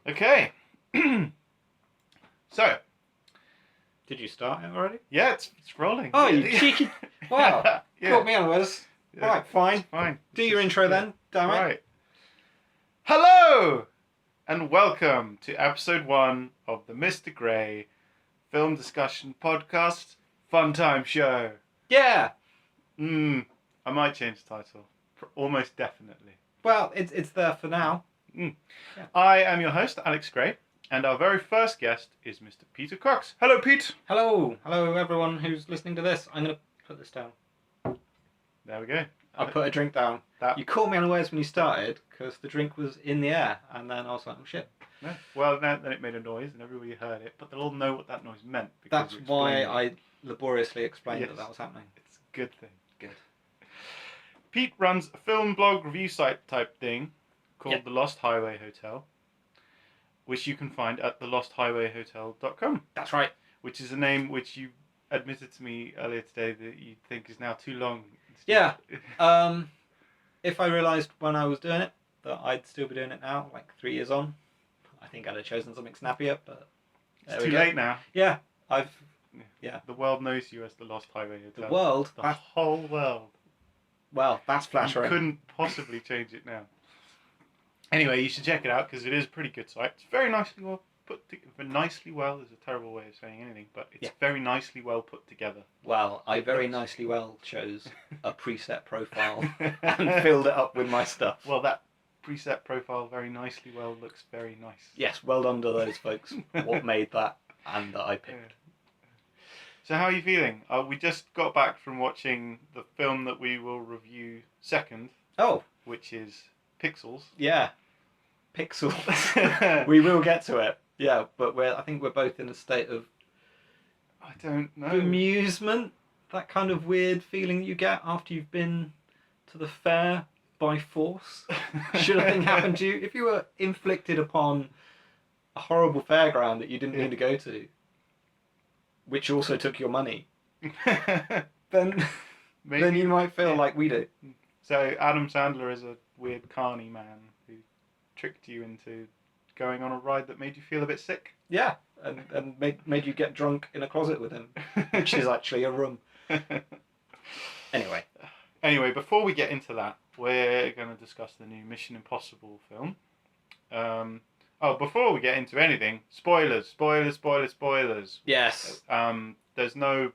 Okay. So, Did you start it already? yeah, it's rolling. Oh, yeah, you cheeky... Wow. Yeah. Caught me unawares. Yeah, Right, fine. it's fine. Do It's your just- intro yeah. then, damn it. Right. Hello, and welcome to episode 1 of the Mr. Grey Film Discussion Podcast Fun Time Show. Yeah. I might change the title. Almost definitely. Well, it's there for now. Yeah. Yeah. I am your host, Alex Gray, and our very first guest is Mr. Peter Cox. Hello, Pete. Hello everyone who's listening to this. I'm going to put this down. There we go. I put a drink down. That. You caught me unawares when you started because the drink was in the air, and then I was like, oh shit. No. Well, then it made a noise and everybody heard it, but they'll all know what that noise meant. That's you why explained it. I laboriously explained Yes. that was happening. It's a good thing. Good. Pete runs a film blog review site type thing called Yep. The Lost Highway Hotel, which you can find at thelosthighwayhotel.com, That's right. which is a name which you admitted to me earlier today that you think is now too long. Yeah. If I realised when I was doing it that I'd still be doing it now, like 3 years on, I think I'd have chosen something snappier, but It's too late now. Yeah, The world knows you as The Lost Highway Hotel. the world. The whole world. Well, that's You flattering. couldn't possibly change it now. Anyway, you should check it out because it is a pretty good site. It's very nicely well put together. Nicely well is a terrible way of saying anything, but it's very nicely well put together. Well, I very nicely well chose a preset profile and filled it up with my stuff. Well, that preset profile very nicely well looks very nice. Yes, well done to those folks. What made that and that I picked. So how are you feeling? We just got back from watching the film that we will review second, Oh, which is Pixels. yeah. Pixels. We will get to it. Yeah, but I think we're both in a state of I don't know. amusement. That kind of weird feeling you get after you've been to the fair by force. Should a thing happen to you, if you were inflicted upon a horrible fairground that you didn't need to go to, which also took your money, then you might feel like we do. So Adam Sandler is a weird carny man who tricked you into going on a ride that made you feel a bit sick. Yeah, and made you get drunk in a closet with him, which is actually a room. Anyway, before we get into that, we're going to discuss the new Mission Impossible film. Before we get into anything, spoilers. Yes. There's no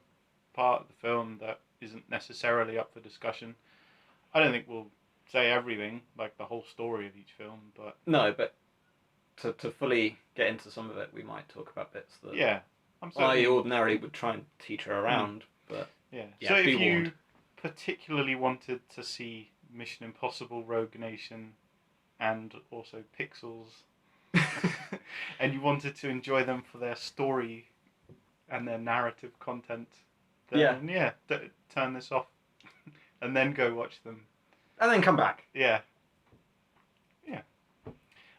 part of the film that isn't necessarily up for discussion. I don't think we'll say everything, like the whole story of each film, but... No, but to fully get into some of it, we might talk about bits that Yeah. I ordinarily would try and teeter around, but... Yeah. Yeah, So if be you warned. particularly wanted to see Mission Impossible Rogue Nation and also Pixels, and you wanted to enjoy them for their story and their narrative content, then turn this off and then go watch them. And then come back. Yeah.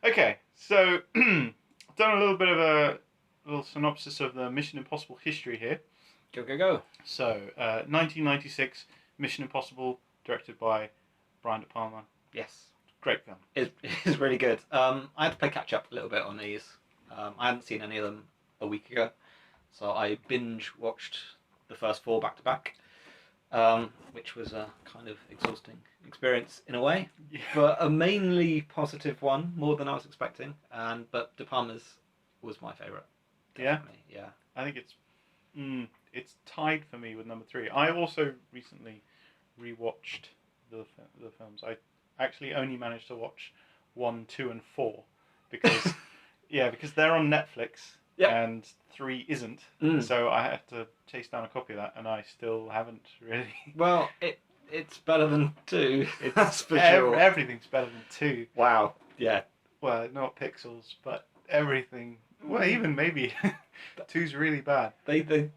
Okay, so I've done a little bit of a little synopsis of the Mission Impossible history here. Go. So, 1996, Mission Impossible, directed by Brian De Palma. Yes. Great film. It's really good. I had to play catch up a little bit on these. I hadn't seen any of them a week ago, so I binge watched the first 4 back to back, which was a kind of exhausting experience in a way, Yeah. but a mainly positive one, more than I was expecting. But De Palma's was my favourite. Yeah? Yeah. I think it's tied for me with number 3. I also recently rewatched the films. I actually only managed to watch 1, 2, and 4 because because they're on Netflix. Yep. And 3 isn't. So I had to chase down a copy of that, and I still haven't really. Well, it's better than 2. That's for sure. Everything's better than 2. Wow. Yeah. Well, not Pixels, but everything. Well, even maybe 2's really bad. They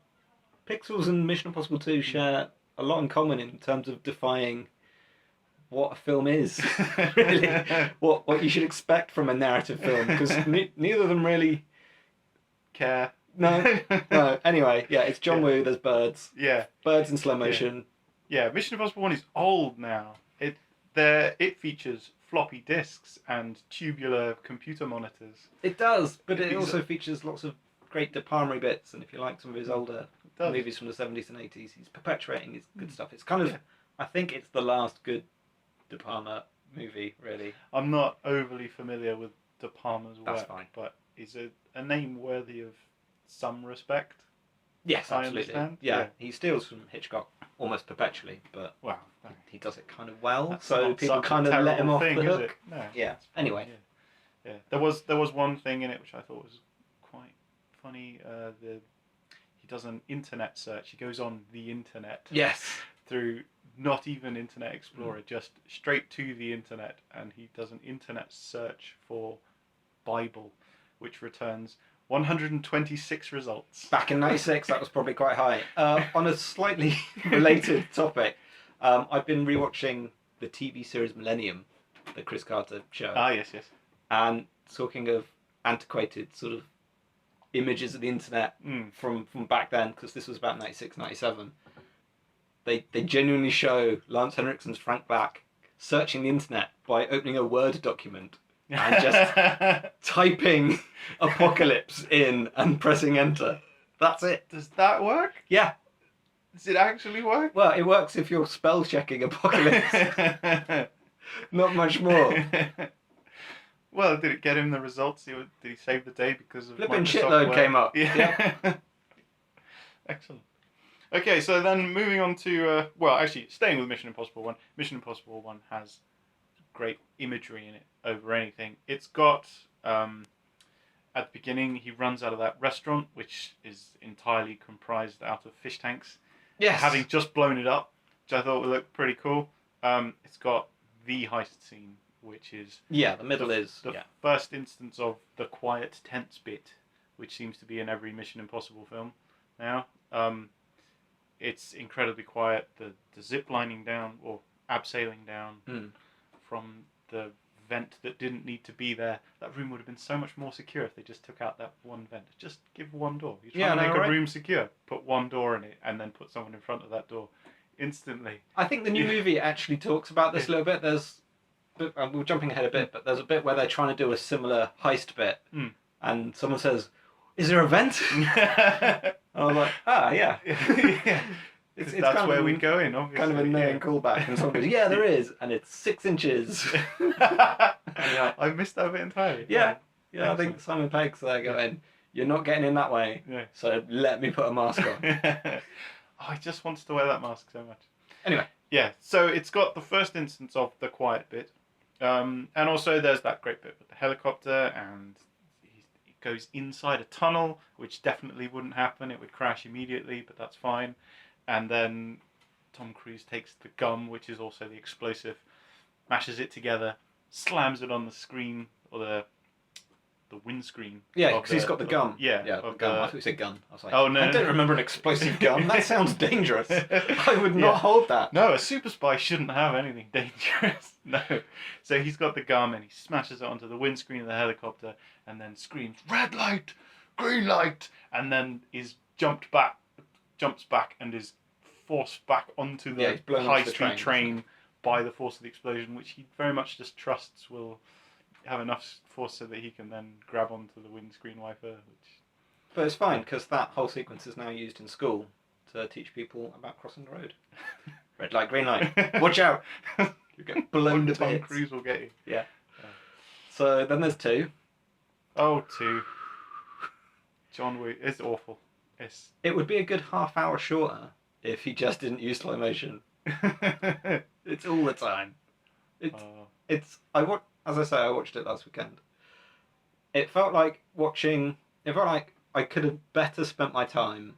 Pixels and Mission Impossible 2 share a lot in common in terms of defying what a film is. Really, what you should expect from a narrative film, because neither of them really care. No. Anyway, yeah, it's John Woo. There's birds. Yeah. Birds in slow motion. Yeah. Mission Impossible 1 is old now. It features floppy disks and tubular computer monitors. It does, but it These also features lots of great De Palma bits, and if you like some of his older It does. movies from the 70s and 80s, he's perpetuating his good stuff. It's kind of, Yeah. I think it's the last good De Palma movie, really. I'm not overly familiar with De Palma's That's work, fine. but he's a name worthy of some respect. Yes, I absolutely. understand. Yeah, Yeah. he steals from Hitchcock almost perpetually, but Wow. he does it kind of well, That's so not people such a kind of let him terrible off thing, the is hook. it? No. Yeah. It's fine, Anyway. Yeah. There was one thing in it which I thought was quite funny. He does an internet search. He goes on the internet. Yes. Through not even Internet Explorer, just straight to the internet, and he does an internet search for Bible, which returns 126 results. Back in '96, that was probably quite high. On a slightly related topic, I've been rewatching the TV series Millennium, the Chris Carter show. Ah, yes. And talking of antiquated sort of images of the internet from back then, because this was about 96, 97, they genuinely show Lance Henriksen's Frank Black searching the internet by opening a Word document and just typing apocalypse in and pressing enter. That's it. Does that work? Yeah. Does it actually work? Well, it works if you're spell checking apocalypse. Not much more. Well, did it get him the results? Did he save the day because of Flipping Microsoft shitload Word? came up. Yeah. Excellent. Okay, so then moving on to actually staying with Mission Impossible 1. Mission Impossible 1 has great imagery in it over anything. It's got at the beginning he runs out of that restaurant, which is entirely comprised out of fish tanks. Yes. Having just blown it up, which I thought would look pretty cool. It's got the heist scene, which is the middle is the first instance of the quiet tense bit, which seems to be in every Mission Impossible film now. It's incredibly quiet. The zip lining down or abseiling down from the vent that didn't need to be there. That room would have been so much more secure if they just took out that one vent. Just give one door. You're trying to make a room secure. Put one door in it and then put someone in front of that door instantly. I think the new movie actually talks about this a little bit. We're jumping ahead a bit, but there's a bit where they're trying to do a similar heist bit, and someone says, "Is there a vent?" I was like, yeah. It's That's kind where of we'd go in, obviously. Kind of a knowing callback, and someone goes, "Yeah, there is," and it's 6 inches. And you're like, I missed that bit entirely. Yeah, I think Simon Pegg's there going, "You're not getting in that way, so let me put a mask on." I just wanted to wear that mask so much. Anyway. Yeah, so it's got the first instance of the quiet bit. And also there's that great bit with the helicopter, and it goes inside a tunnel, which definitely wouldn't happen. It would crash immediately, but that's fine. And then Tom Cruise takes the gum, which is also the explosive, mashes it together, slams it on the screen, or the windscreen. Yeah, because he's got the gum. Yeah, the gum. I thought you said gun. I was like, oh, no. I don't remember an explosive gun. That sounds dangerous. I would not hold that. No, a super spy shouldn't have anything dangerous. No. So he's got the gum and he smashes it onto the windscreen of the helicopter and then screams, "Red light! Green light!" And then jumps back and is forced back onto the high-speed train by the force of the explosion, which he very much just trusts will have enough force so that he can then grab onto the windscreen wiper. But it's fine, because that whole sequence is now used in school to teach people about crossing the road. Red light, green light. Watch out! You get blown to bits. Tom Cruise will get you. Yeah. So then there's 2. Oh, 2. John Woo. It's awful. It would be a good half hour shorter if he just didn't use slow motion. It's all the time. As I say, I watched it last weekend. It felt like I could have better spent my time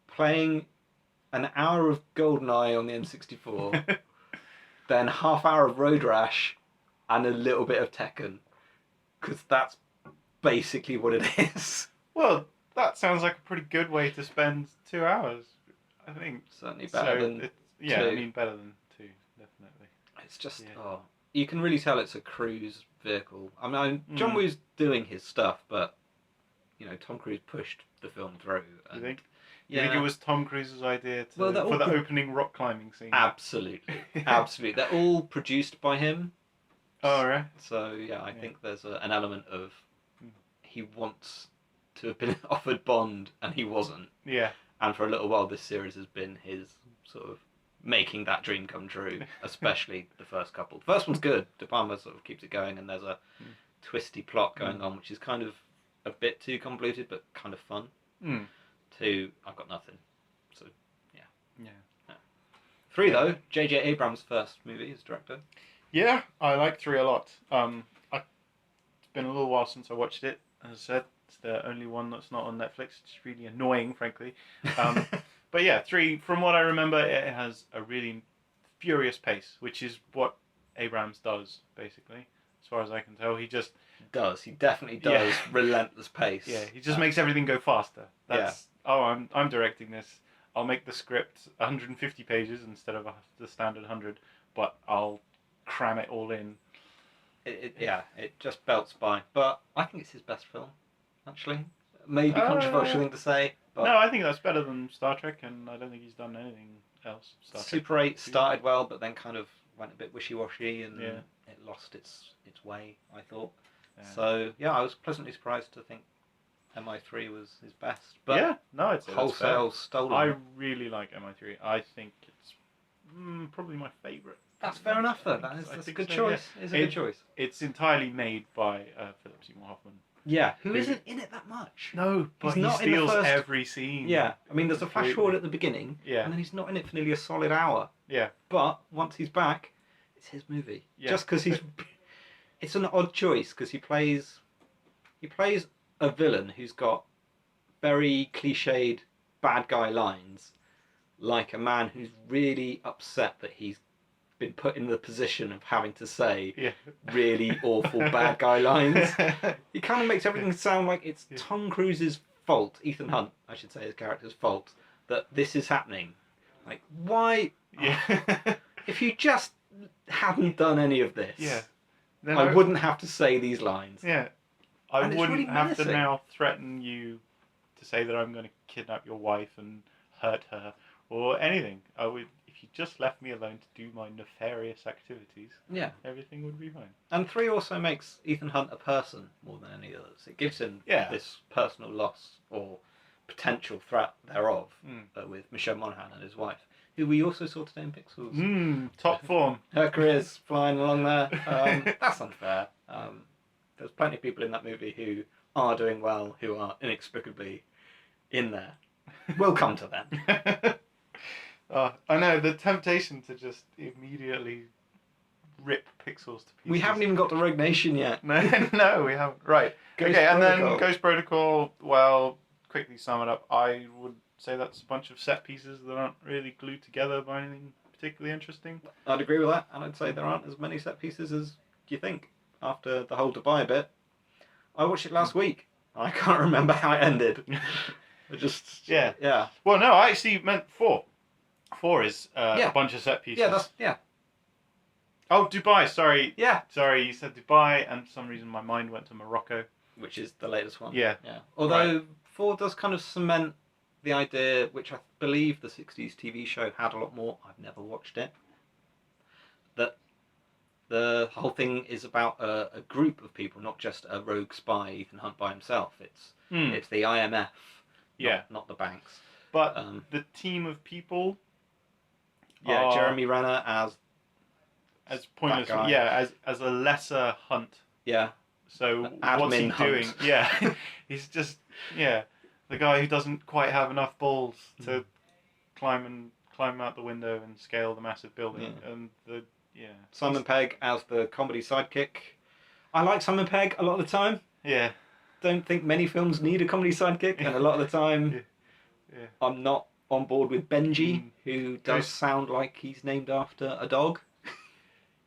playing an hour of GoldenEye on the N64 than half hour of Road Rash and a little bit of Tekken. Because that's basically what it is. Well, that sounds like a pretty good way to spend 2 hours, I think. Certainly better than 2. I mean better than 2, definitely. It's just, you can really tell it's a cruise vehicle. I mean, John Woo's doing his stuff, but, Tom Cruise pushed the film through. You think? You think it was Tom Cruise's idea for the opening rock climbing scene? Absolutely. Absolutely. They're all produced by him. Oh, right. So yeah, I Yeah. think there's an element of Mm. he wants to have been offered Bond and he wasn't, Yeah. and for a little while this series has been his sort of making that dream come true, especially the first couple. The first one's good. De Palma sort of keeps it going, and there's a Mm. twisty plot going on, which is kind of a bit too convoluted, but kind of fun. Mm. To I've got nothing. So yeah. Yeah. 3 Yeah. though, J.J. Abrams' first movie as director. Yeah, I like 3 a lot. It's been a little while since I watched it. As I said, it's the only one that's not on Netflix. It's really annoying, frankly. But yeah, 3, from what I remember, it has a really furious pace, which is what Abrams does, basically. As far as I can tell, he definitely does. Yeah. Relentless pace. Yeah, he just makes everything go faster. That's I'm directing this. I'll make the script 150 pages instead of the standard 100, but I'll cram it all in. It just belts by. But I think it's his best film, actually. Maybe controversial thing to say, but no, I think that's better than Star Trek, and I don't think he's done anything else. Super 8 started well, but then kind of went a bit wishy-washy, and it lost its way, I thought. Yeah. So yeah, I was pleasantly surprised to think MI3 was his best. But yeah, no, it's wholesale stolen. I really like MI3. I think it's probably my favourite. That's fair enough, though. That's a good choice. Yeah. It's a good choice. It's entirely made by Philip Seymour Hoffman. Yeah, who isn't in it that much. No, but he steals every scene. Yeah, I mean, there's a flash forward at the beginning, and then he's not in it for nearly a solid hour. Yeah. But once he's back, it's his movie. Yeah. Just because he's... It's an odd choice, because he plays a villain who's got very cliched bad guy lines, like a man who's really upset that he's been put in the position of having to say really awful bad guy lines. He kind of makes everything sound like it's Tom Cruise's fault, Ethan Hunt, I should say, his character's fault, that this is happening. Like, why? Yeah. If you just hadn't done any of this, then I wouldn't have to say these lines. Yeah. I wouldn't really have to now threaten you to say that I'm going to kidnap your wife and hurt her or anything. I would... If you just left me alone to do my nefarious activities, everything would be fine. And 3 also makes Ethan Hunt a person more than any others. It gives him this personal loss or potential threat thereof with Michelle Monaghan and his wife, who we also saw today in Pixels. Top form. Her career's flying along there. That's unfair. There's plenty of people in that movie who are doing well, who are inexplicably in there. We'll come to them. I know, the temptation to just immediately rip Pixels to pieces. We haven't even got to Rogue Nation yet. No, we haven't. Right. And then Ghost Protocol, well, quickly sum it up, I would say that's a bunch of set pieces that aren't really glued together by anything particularly interesting. I'd agree with that, and I'd say there aren't as many set pieces as you think after the whole Dubai bit. I watched it last week. I can't remember how it ended. Yeah. Well, no, I actually meant 4. 4 is a bunch of set pieces. Oh, Dubai, sorry. Yeah. Sorry, you said Dubai, and for some reason my mind went to Morocco. Which is the latest one. Yeah. Although 4 does kind of cement the idea, which I believe the 60s TV show had a lot more. I've never watched it. That the whole thing is about a group of people, not just a rogue spy, Ethan Hunt by himself. It's the IMF, not the banks. But the team of people... Yeah, Jeremy Renner as pointless. As a lesser Hunt. Yeah. So what's he doing? Yeah, he's just the guy who doesn't quite have enough balls to climb out the window and scale the massive building. And Simon Pegg as the comedy sidekick. I like Simon Pegg a lot of the time. Yeah. Don't think many films need a comedy sidekick, and a lot of the time, I'm not on board with Benji, who does sound like he's named after a dog.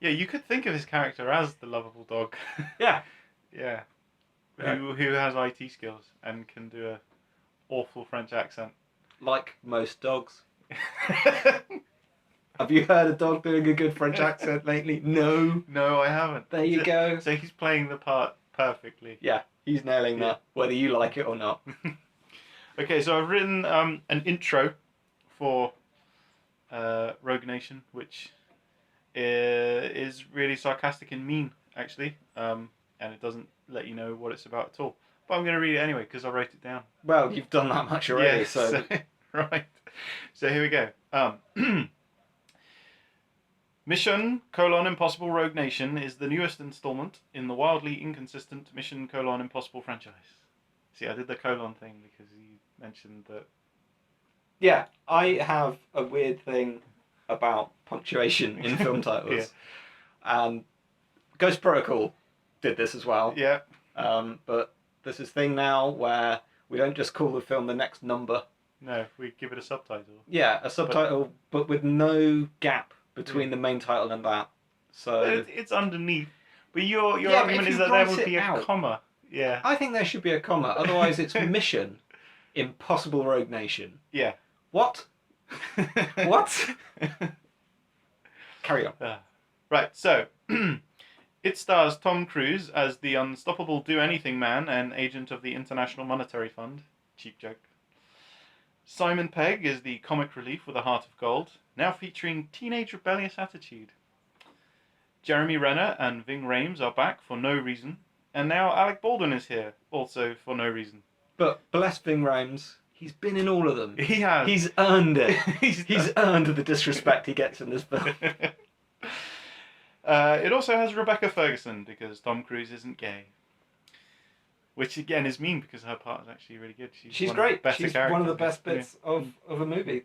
Yeah, you could think of his character as the lovable dog. Yeah. Who has IT skills and can do a awful French accent. Like most dogs. Have you heard a dog doing a good French accent lately? No. No, I haven't. There you go. So he's playing the part perfectly. Yeah, he's nailing that, whether you like it or not. Okay, so I've written an intro for Rogue Nation, which is really sarcastic and mean actually, and it doesn't let you know what it's about at all. But I'm going to read it anyway because I wrote it down. Well, you've done that much already, Yeah, so... right. So here we go. Mission: Impossible Rogue Nation is the newest installment in the wildly inconsistent Mission: Impossible franchise. See, I did the colon thing because you mentioned that. Yeah, I have a weird thing about punctuation in film titles. Yeah. And Ghost Protocol did this as well. Yeah. But there's this thing now where we don't just call the film the next number. No, we give it a subtitle. Yeah, a subtitle, but with no gap between the main title and that. So it's underneath. But your Yeah, but argument if is you that there write would it be a out- comma. Yeah. I think there should be a comma. Otherwise, it's Mission Impossible Rogue Nation. Yeah. What? What? Carry on. Right, so it stars Tom Cruise as the unstoppable do-anything man and agent of the International Monetary Fund. Cheap joke. Simon Pegg is the comic relief with a heart of gold, now featuring teenage rebellious attitude. Jeremy Renner and Ving Rhames are back for no reason, and now Alec Baldwin is here, also for no reason. But bless Ving Rhames, he's been in all of them. He has. He's earned it. He's earned the disrespect he gets in this film. It also has Rebecca Ferguson, because Tom Cruise isn't gay. Which, again, is mean, because her part is actually really good. She's great. She's one of the best bits of a movie.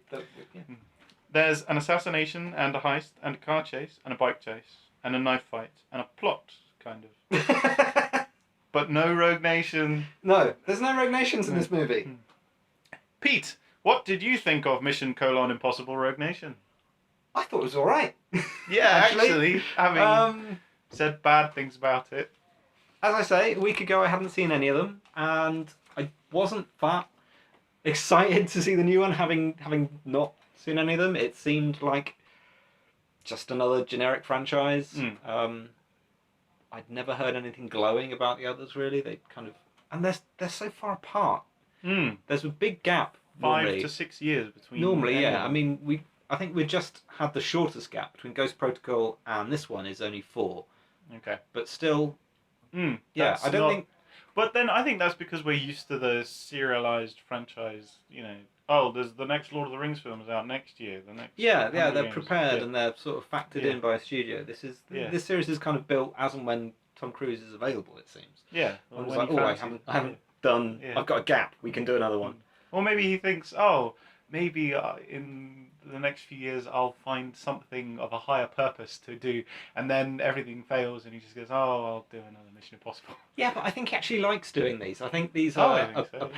There's an assassination, and a heist, and a car chase, and a bike chase, and a knife fight, and a plot, kind of. But no Rogue Nation. No, there's no Rogue Nations in this movie. Pete, what did you think of Mission: Impossible Rogue Nation? I thought it was all right. Yeah, actually, having said bad things about it. As I say, a week ago I hadn't seen any of them, and I wasn't that excited to see the new one, having not seen any of them. It seemed like just another generic franchise. I'd never heard anything glowing about the others, really. They kind of... And they're so far apart. There's a big gap. 5 to 6 years between. Normally, yeah. I mean, I think we just had the shortest gap between Ghost Protocol and this one is only 4. Okay. But still... yeah, I don't not... think... But then I think that's because we're used to the serialized franchise, you know. Oh, there's the next Lord of the Rings film is out next year. The next. Yeah, Hunger they're Games. prepared and they're sort of factored in by a studio. This series is kind of built as and when Tom Cruise is available. It seems. Yeah. I was like, I haven't done. Yeah. I've got a gap. We can do another one. Or maybe he thinks, oh, maybe in the next few years I'll find something of a higher purpose to do, and then everything fails, and he just goes, oh, I'll do another Mission Impossible. Yeah, but I think he actually likes doing these. I think these I are think so,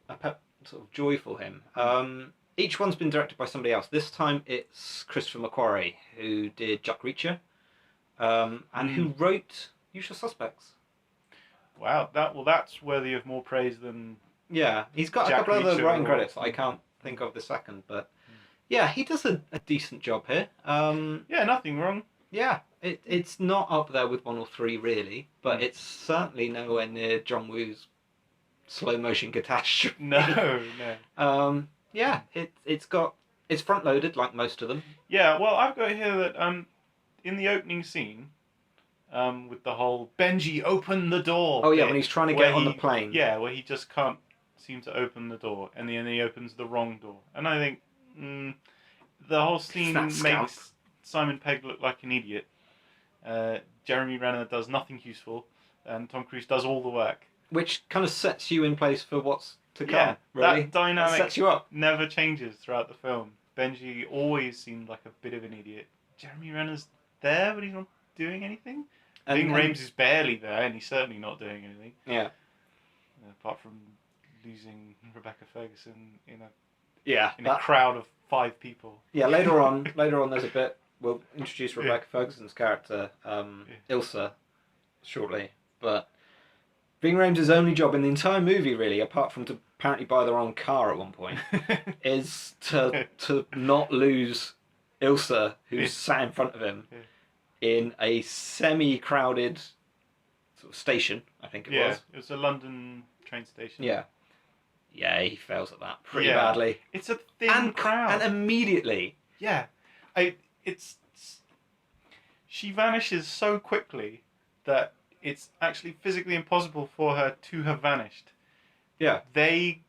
a pet sort of joy for him. Each one's been directed by somebody else. This time it's Christopher McQuarrie, who did Jack Reacher, and who wrote Usual Suspects. Wow, that's worthy of more praise than. Yeah, he's got Jack a couple other Reacher writing credits that I can't think of this second, but yeah, he does a decent job here. Yeah, nothing wrong. Yeah, it's not up there with 1 or 3 really, but it's certainly nowhere near John Woo's slow motion catastrophe. No. Yeah, it's front loaded like most of them. Yeah, well, I've got here that in the opening scene, with the whole Benji open the door. Oh yeah, when he's trying to get on the plane. Yeah, where he just can't seem to open the door, and then he opens the wrong door. And I think the whole scene makes Simon Pegg look like an idiot. Jeremy Renner does nothing useful, and Tom Cruise does all the work. Which kind of sets you in place for what's to come. Yeah, really. that dynamic That sets you up. never changes throughout the film. Benji always seemed like a bit of an idiot. Jeremy Renner's there, but he's not doing anything. Ving Rhames is barely there, and he's certainly not doing anything. Yeah. Apart from losing Rebecca Ferguson in a a crowd of 5 people. Yeah, later on there's a bit, we'll introduce Rebecca Ferguson's character, Ilsa, shortly, but Ving Rhames' only job in the entire movie, really, apart from to apparently buy the wrong car at one point, is to not lose Ilsa, who's sat in front of him, in a semi-crowded sort of station, I think it was. Yeah, it was a London train station. Yeah. Yeah, he fails at that pretty badly. It's a thin crowd. And immediately. Yeah. She vanishes so quickly that it's actually physically impossible for her to have vanished. Yeah. They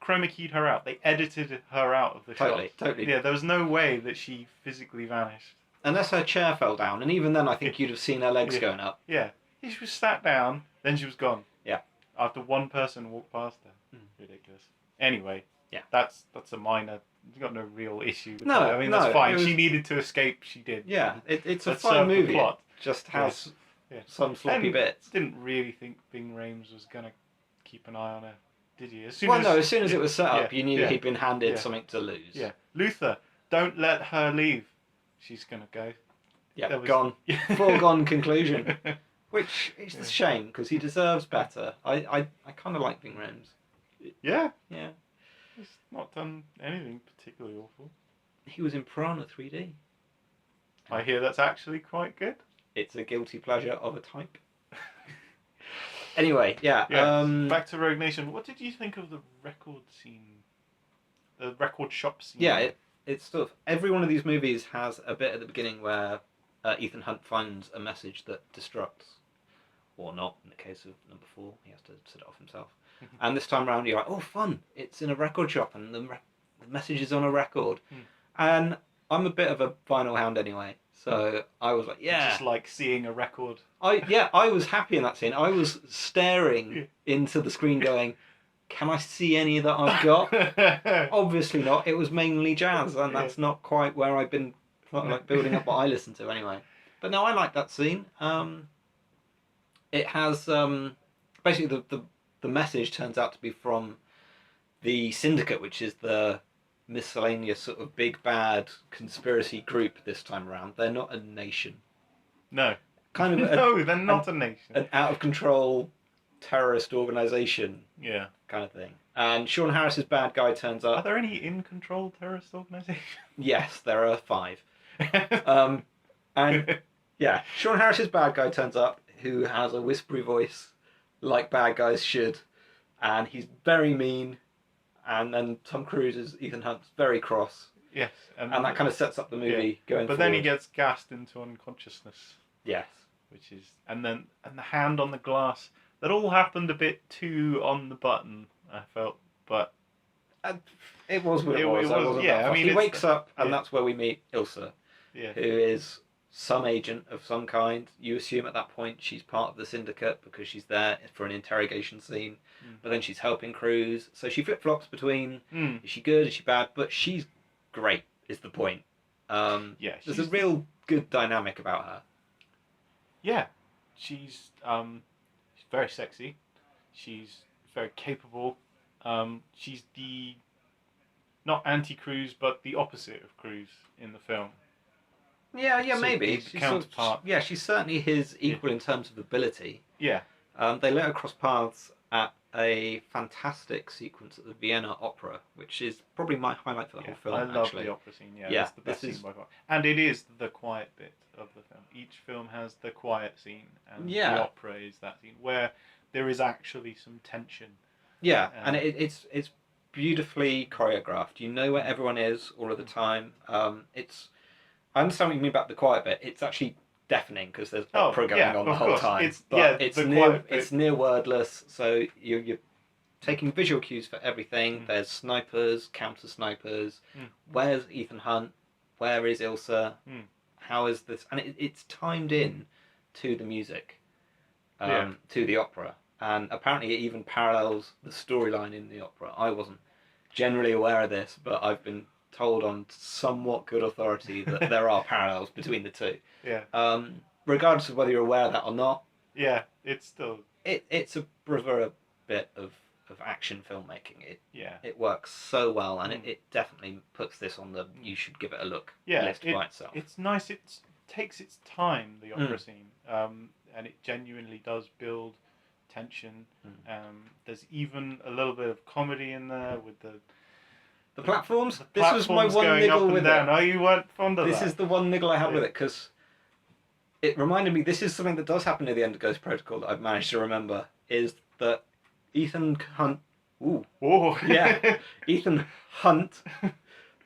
chroma keyed her out. They edited her out of the shot. Totally. Yeah, there was no way that she physically vanished. Unless her chair fell down, and even then I think you'd have seen her legs going up. Yeah. She was sat down, then she was gone. Yeah. After one person walked past her. Ridiculous. Anyway. Yeah. That's a minor... You've got no real issue with no, that. I mean, that's fine. Was... She needed to escape, she did. Yeah, it's a fun movie. Plot. It just has some sloppy bits. Didn't really think Ving Rhames was going to keep an eye on her, did you? As soon as it was set up, you knew he'd been handed something to lose. Yeah. Luther, don't let her leave. She's going to go. Yeah, gone. Foregone conclusion. Which is a shame, because he deserves better. I kind of like Ving Rhames. Yeah. Yeah. He's not done anything particularly awful. He was in Piranha 3D. I hear that's actually quite good. It's a guilty pleasure of a type. Anyway, back to Rogue Nation. What did you think of the record scene? The record shop scene? Yeah, it's sort of... Every one of these movies has a bit at the beginning where Ethan Hunt finds a message that destructs. Or not, in the case of number 4. He has to set it off himself. And this time around, you're like, oh, fun! It's in a record shop, and the message is on a record. And I'm a bit of a vinyl hound anyway, so I was like, yeah. Just like seeing a record. I was happy in that scene. I was staring into the screen going, can I see any that I've got? Obviously not. It was mainly jazz, and that's not quite where I've been building up what I listen to anyway. But no, I like that scene. It has... basically, the message turns out to be from the Syndicate, which is the miscellaneous sort of big bad conspiracy group this time around. They're not a nation. No. Kind of no, they're not a nation. An out of control terrorist organisation. Yeah. Kind of thing. And Sean Harris's bad guy turns up. Are there any in control terrorist organisations? Yes, there are 5. And yeah, Sean Harris's bad guy turns up, who has a whispery voice like bad guys should, and he's very mean, and then Tom Cruise's Ethan Hunt's very cross. Yes. And that kind of sets up the movie going forward. But then he gets gassed into unconsciousness. Yes. Which is... And the hand on the glass. That all happened a bit too on the button, I felt, but... It was what it was. I mean, he wakes up, and that's where we meet Ilsa, who is some agent of some kind. You assume at that point she's part of the Syndicate because she's there for an interrogation scene, but then she's helping Cruise. So she flip-flops between, is she good, is she bad? But she's great, is the point. There's a real good dynamic about her. Yeah. She's very sexy. She's very capable. She's the... Not anti-Cruise, but the opposite of Cruise in the film. Yeah, So maybe. she's counterpart. She's certainly his equal in terms of ability. Yeah. They let her cross paths at a fantastic sequence at the Vienna Opera, which is probably my highlight for the whole film. I love the opera scene. Yeah, it's the best scene by far. And it is the quiet bit of the film. Each film has the quiet scene, and the opera is that scene where there is actually some tension. Yeah, and it's beautifully choreographed. You know where everyone is all of the time. I understand what you mean about the quiet bit. It's actually deafening because there's opera going on the whole time. It's near wordless, so you're taking visual cues for everything. There's snipers, counter snipers. Where's Ethan Hunt? Where is Ilsa? How is this? And it's timed in to the music, to the opera, and apparently it even parallels the storyline in the opera. I wasn't generally aware of this, but I've been told on somewhat good authority that there are parallels between the two. Yeah. Regardless of whether you're aware of that or not. Yeah, it's still... It's a bravura bit of action filmmaking. It works so well, and it definitely puts this on the you should give it a look list by itself. It's nice. It takes its time, the opera scene, and it genuinely does build tension. There's even a little bit of comedy in there with the platforms. This was my one niggle with it. Oh, you weren't fond of that? This is the one niggle I had with it, because it reminded me, this is something that does happen near the end of Ghost Protocol that I've managed to remember, is that Ethan Hunt... Ethan Hunt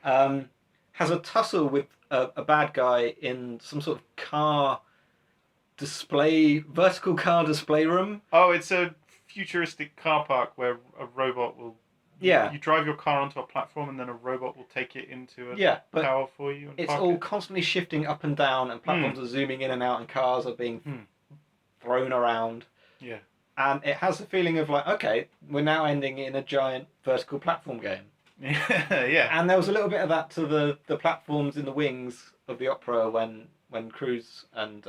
has a tussle with a bad guy in some sort of car vertical car display room. Oh, it's a futuristic car park where a robot will. Yeah. You drive your car onto a platform and then a robot will take it into a But tower for you and it's park all it. constantly shifting up and down, and platforms are zooming in and out, and cars are being thrown around. Yeah. And it has the feeling of like, okay, we're now ending in a giant vertical platform game. Yeah. And there was a little bit of that to the platforms in the wings of the opera when Cruz and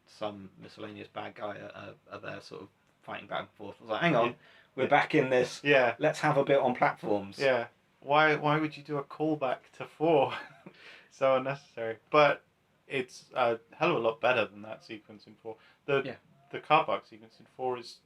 some miscellaneous bad guy are there sort of fighting back and forth. I was like, hang on, we're back in this. Yeah. Let's have a bit on platforms. Yeah. Why would you do a callback to 4? So unnecessary. But it's a hell of a lot better than that sequence in 4. The car park sequence in 4 is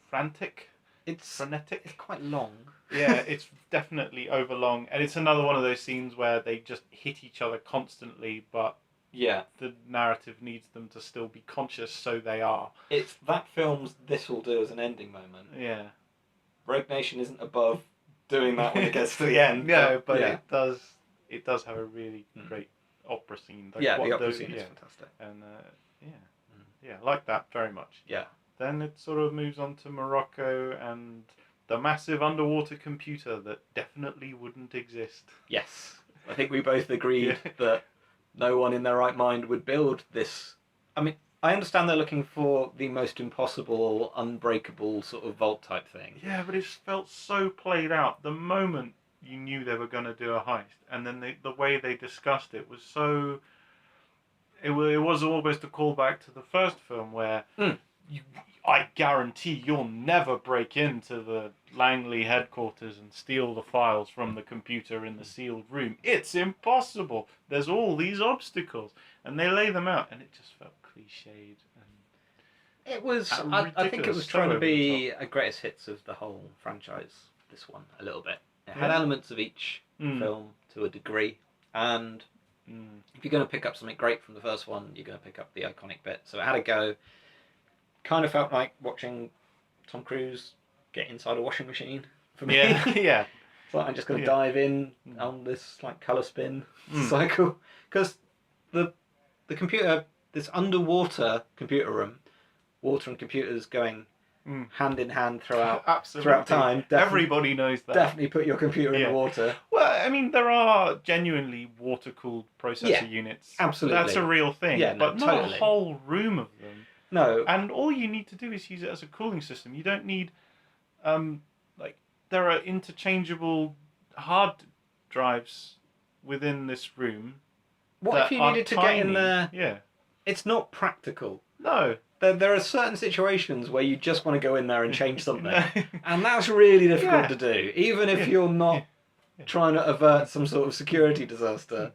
frantic. It's frenetic. It's quite long. Yeah, it's definitely overlong, and it's another one of those scenes where they just hit each other constantly, but the narrative needs them to still be conscious, so they are. It's that film's "This will do" as an ending moment. Yeah. Rogue Nation isn't above doing that when it gets to the end. but it does have a really great opera scene. Like the opera scene is fantastic. And I like that very much. Yeah. Then it sort of moves on to Morocco and the massive underwater computer that definitely wouldn't exist. Yes. I think we both agreed that no one in their right mind would build this. I mean, I understand they're looking for the most impossible, unbreakable sort of vault type thing. Yeah, but it felt so played out. The moment you knew they were going to do a heist, and then the way they discussed it was so... It was almost a callback to the first film where... I guarantee you'll never break into the Langley headquarters and steal the files from the computer in the sealed room. It's impossible. There's all these obstacles. And they lay them out, and it just felt cliched. It was... I think it was trying to be a greatest hits of the whole franchise, this one, a little bit. It had elements of each film to a degree, and if you're going to pick up something great from the first one, you're going to pick up the iconic bit. So it had a go. Kind of felt like watching Tom Cruise get inside a washing machine for me. Yeah. So I'm just going to dive in on this like colour spin cycle, because the computer, this underwater computer room, water and computers going hand in hand throughout time. Everybody knows that. Definitely put your computer in the water. Well, I mean, there are genuinely water-cooled processor units. Absolutely. That's a real thing. Yeah, but not a whole room of them. No. And all you need to do is use it as a cooling system. You don't need, there are interchangeable hard drives within this room. What if you needed to get in there? Yeah. It's not practical. No. There are certain situations where you just want to go in there and change something. And that's really difficult to do. Even if you're not trying to avert some sort of security disaster.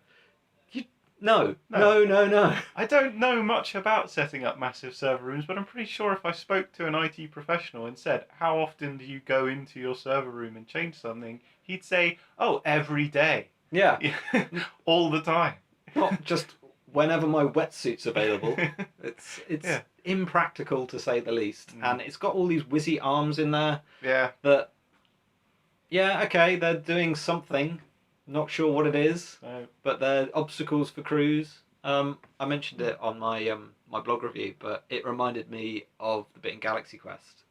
No. I don't know much about setting up massive server rooms, but I'm pretty sure if I spoke to an IT professional and said, how often do you go into your server room and change something? He'd say, oh, every day. Yeah. All the time. Not just whenever my wetsuit's available. It's impractical to say the least. And it's got all these whizzy arms in there. Yeah. That, okay, they're doing something. Not sure what it is, but they're obstacles for Cruz. I mentioned it on my my blog review, but it reminded me of the bit in Galaxy Quest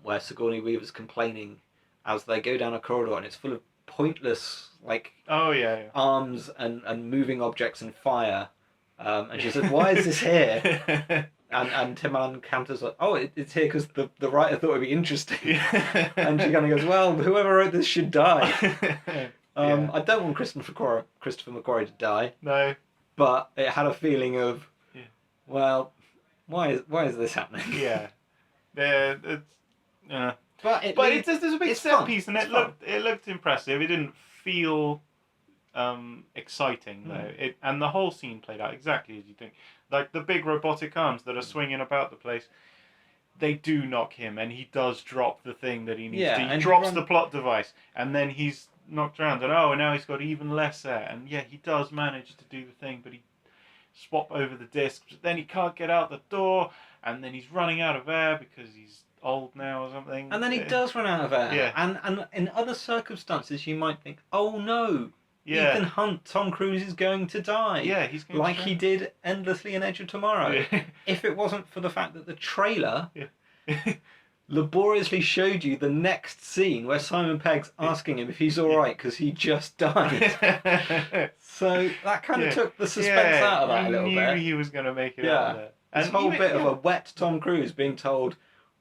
where Sigourney Weaver's complaining as they go down a corridor and it's full of pointless arms and moving objects and fire. And she said, "Why is this here?" And Tim Allen counters like, "Oh, it's here because the writer thought it'd be interesting." And she kind of goes, "Well, whoever wrote this should die." I don't want Christopher McQuarrie to die. No. But it had a feeling of, well, why is this happening? Yeah. It's. But there's a big set piece, and it looked impressive. It didn't feel exciting though. And the whole scene played out exactly as you think. Like the big robotic arms that are swinging about the place. They do knock him, and he does drop the thing that he needs to. He drops the plot device, and then he's knocked around, and now he's got even less air. And he does manage to do the thing, but he swap over the disc. But then he can't get out the door, and then he's running out of air because he's old now or something. And then he does run out of air. Yeah. And in other circumstances, you might think, oh no, Yeah. Ethan Hunt, Tom Cruise is going to die. Yeah, he's going like to he did endlessly in Edge of Tomorrow. Yeah. If it wasn't for the fact that the trailer Yeah. laboriously showed you the next scene where Simon Pegg's asking him if he's alright because he just died. So that kind of took the suspense out of that a little you bit. knew he was going to make it out of there. This And whole even- bit of a wet Tom Cruise being told,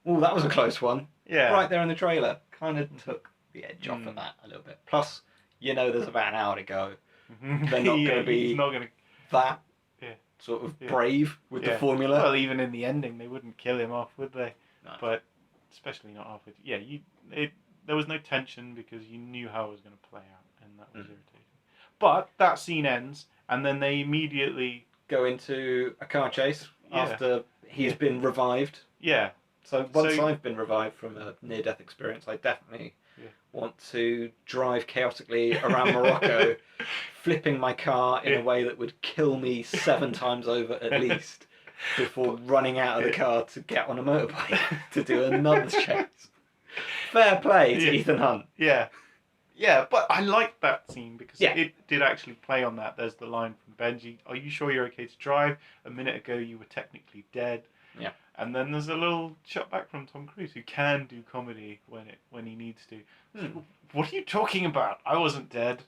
"Oh, that was a close one," Yeah. right there in the trailer, kind of took the edge off of that a little bit. Plus, there's about an hour to go. They're not going to be he's not gonna, that Yeah. sort of Yeah. brave with the formula. Well, even in the ending, they wouldn't kill him off, would they? No. But especially not halfway. Yeah, there was no tension because you knew how it was going to play out, and that was irritating. But that scene ends, and then they immediately go into a car chase after he's been revived. Yeah. So once I've been revived from a near-death experience, I definitely want to drive chaotically around Morocco, flipping my car in a way that would kill me 7 times over at least, before running out of the car to get on a motorbike to do another chase. Fair play to Ethan Hunt. Yeah. Yeah, but I liked that scene because it did actually play on that. There's the line from Benji, "Are you sure you're okay to drive? A minute ago you were technically dead." Yeah. And then there's a little shot back from Tom Cruise, who can do comedy when he needs to. What are you talking about? I wasn't dead.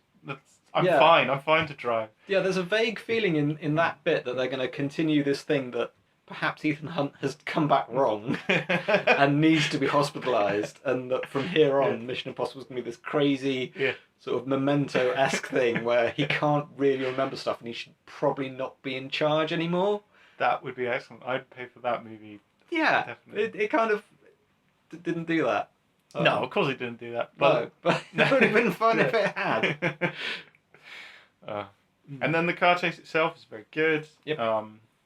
I'm fine. I'm fine to drive. Yeah, there's a vague feeling in that bit that they're going to continue this thing that perhaps Ethan Hunt has come back wrong and needs to be hospitalised, and that from here on Mission Impossible is going to be this crazy sort of Memento-esque thing where he can't really remember stuff and he should probably not be in charge anymore. That would be excellent. I'd pay for that movie. Yeah, definitely. It kind of didn't do that. No, of course it didn't do that. But but it would have been fun if it had. And then the car chase itself is very good. Yep.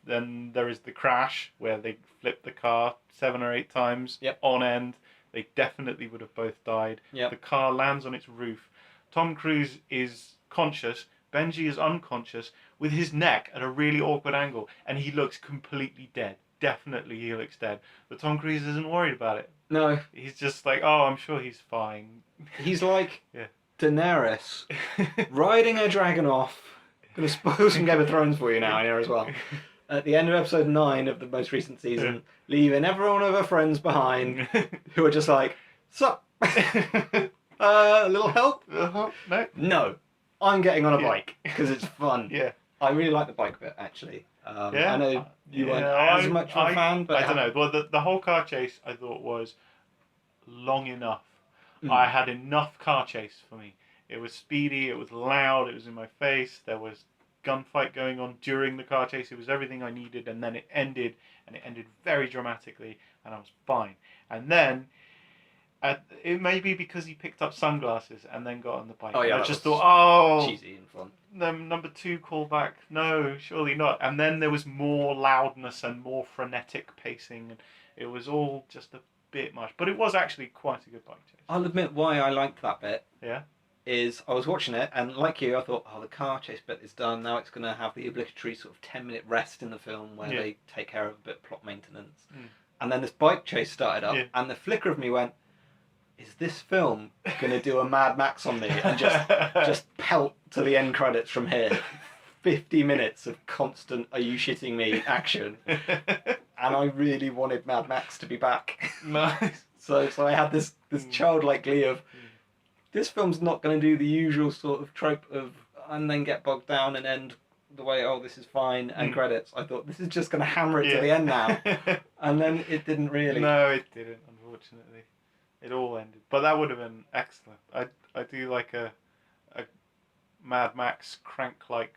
Then there is the crash where they flip the car 7 or 8 times on end. They definitely would have both died. Yep. The car lands on its roof. Tom Cruise is conscious. Benji is unconscious with his neck at a really awkward angle, and he looks completely dead. Definitely he looks dead. But Tom Cruise isn't worried about it. No. He's just like, oh, I'm sure he's fine. He's like Daenerys riding a dragon off. Gonna spoil some Game of Thrones for you now in here as well. At the end of episode 9 of the most recent season, leaving every one of her friends behind, who are just like, sup? A little help? No. No. I'm getting on a bike because it's fun. Yeah. I really like the bike bit, actually. I know you weren't as much of a fan, but I don't know. Well, the whole car chase I thought was long enough. I had enough car chase for me. It was speedy, it was loud, it was in my face, there was gunfight going on during the car chase. It was everything I needed, and then it ended very dramatically, and I was fine. And then it may be because he picked up sunglasses and then got on the bike. Oh yeah, I just thought, cheesy and fun. Number 2 callback. No, surely not. And then there was more loudness and more frenetic pacing, and it was all just a bit much. But it was actually quite a good bike chase. I'll admit why I liked that bit. Yeah. Is I was watching it, and like you, I thought, the car chase bit is done. Now it's going to have the obligatory sort of 10-minute rest in the film where they take care of a bit of plot maintenance. And then this bike chase started up, and the flicker of me went, is this film going to do a Mad Max on me and just pelt to the end credits from here? 50 minutes of constant "are you shitting me" action. And I really wanted Mad Max to be back. Nice. So I had this childlike glee of, this film's not going to do the usual sort of trope of and then get bogged down and end the way, oh, this is fine, and credits. I thought, this is just going to hammer it to the end now. And then it didn't really. No, it didn't, unfortunately. It all ended. But that would have been excellent. I do like a Mad Max crank-like,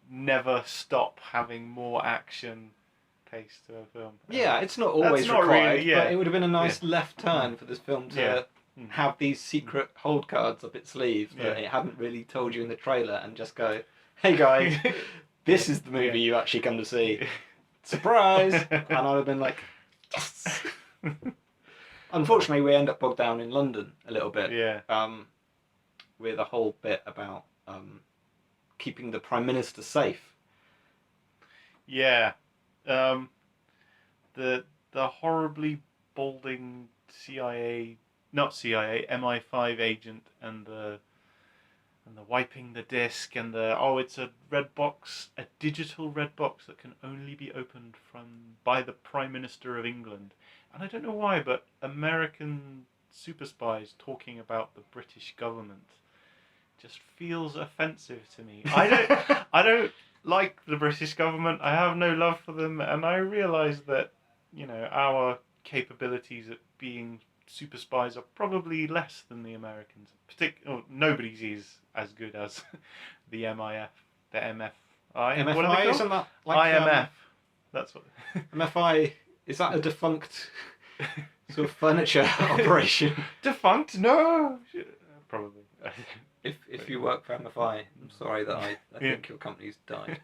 never stop having more action pace to a film. Yeah, it's not always required, really, but it would have been a nice left turn for this film to have these secret hold cards up its sleeve that it hadn't really told you in the trailer, and just go, hey guys, this is the movie you actually come to see. Surprise! And I would have been like, yes! Unfortunately, we end up bogged down in London a little bit. Yeah. With a whole bit about keeping the Prime Minister safe. Yeah. The horribly balding MI5 agent and the and the wiping the disc, and it's a red box, a digital red box that can only be opened by the Prime Minister of England. And I don't know why, but American super spies talking about the British government just feels offensive to me. I don't like the British government. I have no love for them, and I realise that, our capabilities at being super spies are probably less than the Americans. Nobody's is as good as the MIF, the MFI. MFI, what are they called? isn't that like IMF. That's what. MFI, is that a defunct sort of furniture operation? Defunct? No. Probably. If you work for MFI, I'm sorry that I think your company's died.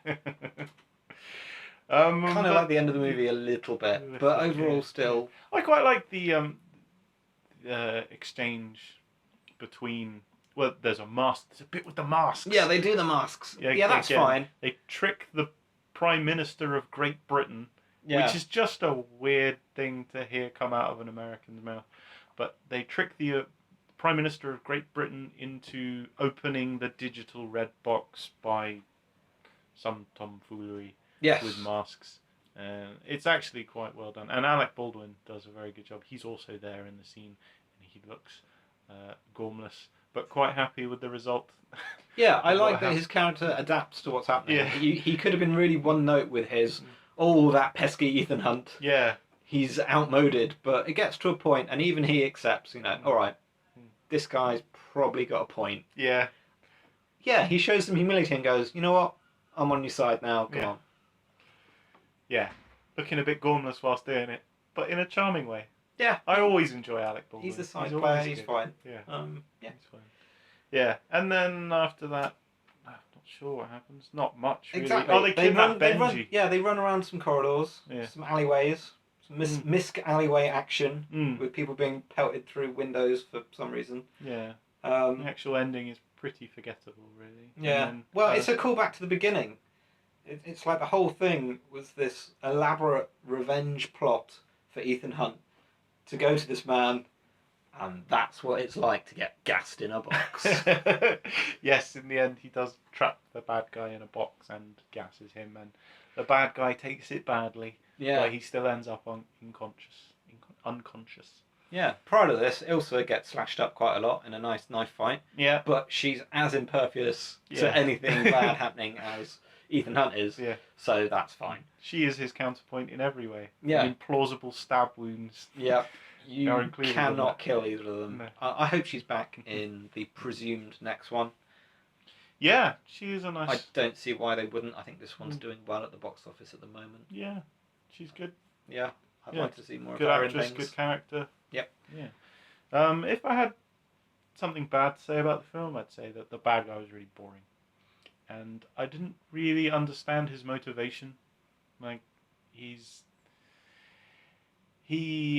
Kind of like the end of the movie a little bit, but overall still. I quite like the exchange between. Well, there's a mask. There's a bit with the masks. Yeah, they do the masks. Yeah, that's fine. They trick the Prime Minister of Great Britain, which is just a weird thing to hear come out of an American's mouth. But they trick the Prime Minister of Great Britain into opening the digital red box by some tomfoolery with masks. It's actually quite well done. And Alec Baldwin does a very good job. He's also there in the scene, and he looks gormless, but quite happy with the result. Yeah, I like that his character adapts to what's happening. Yeah. He could have been really one note with his, that pesky Ethan Hunt. Yeah. He's outmoded, but it gets to a point, and even he accepts, all right, this guy's probably got a point. Yeah. Yeah, he shows some humility and goes, you know what, I'm on your side now, come on. Yeah, looking a bit gormless whilst doing it, but in a charming way. Yeah. I always enjoy Alec Baldwin. He's a side player, he's fine. Yeah. Yeah. He's fine. Yeah, and then after that, I'm not sure what happens. Not much, really. Exactly. Oh, they kidnap Benji. They run around some corridors, some alleyways, some misc alleyway action with people being pelted through windows for some reason. Yeah. The actual ending is pretty forgettable, really. Yeah. Then, it's a callback to the beginning. It's like the whole thing was this elaborate revenge plot for Ethan Hunt to go to this man, and that's what it's like to get gassed in a box. Yes, in the end he does trap the bad guy in a box and gasses him, and the bad guy takes it badly. Yeah. But he still ends up unconscious. Yeah. Prior to this, Ilsa gets slashed up quite a lot in a nice knife fight. Yeah. But she's as impervious to anything bad happening as Ethan Hunt is. Yeah. So that's fine. She is his counterpoint in every way. Yeah. Implausible stab wounds. Yeah. You cannot kill either of them. No. I hope she's back in the presumed next one. Yeah, she is a nice... I don't see why they wouldn't. I think this one's doing well at the box office at the moment. Yeah, she's good. Yeah, I'd like to see more of her in things. Good actress, good character. Yep. Yeah. If I had something bad to say about the film, I'd say that the bad guy was really boring. And I didn't really understand his motivation. Like, he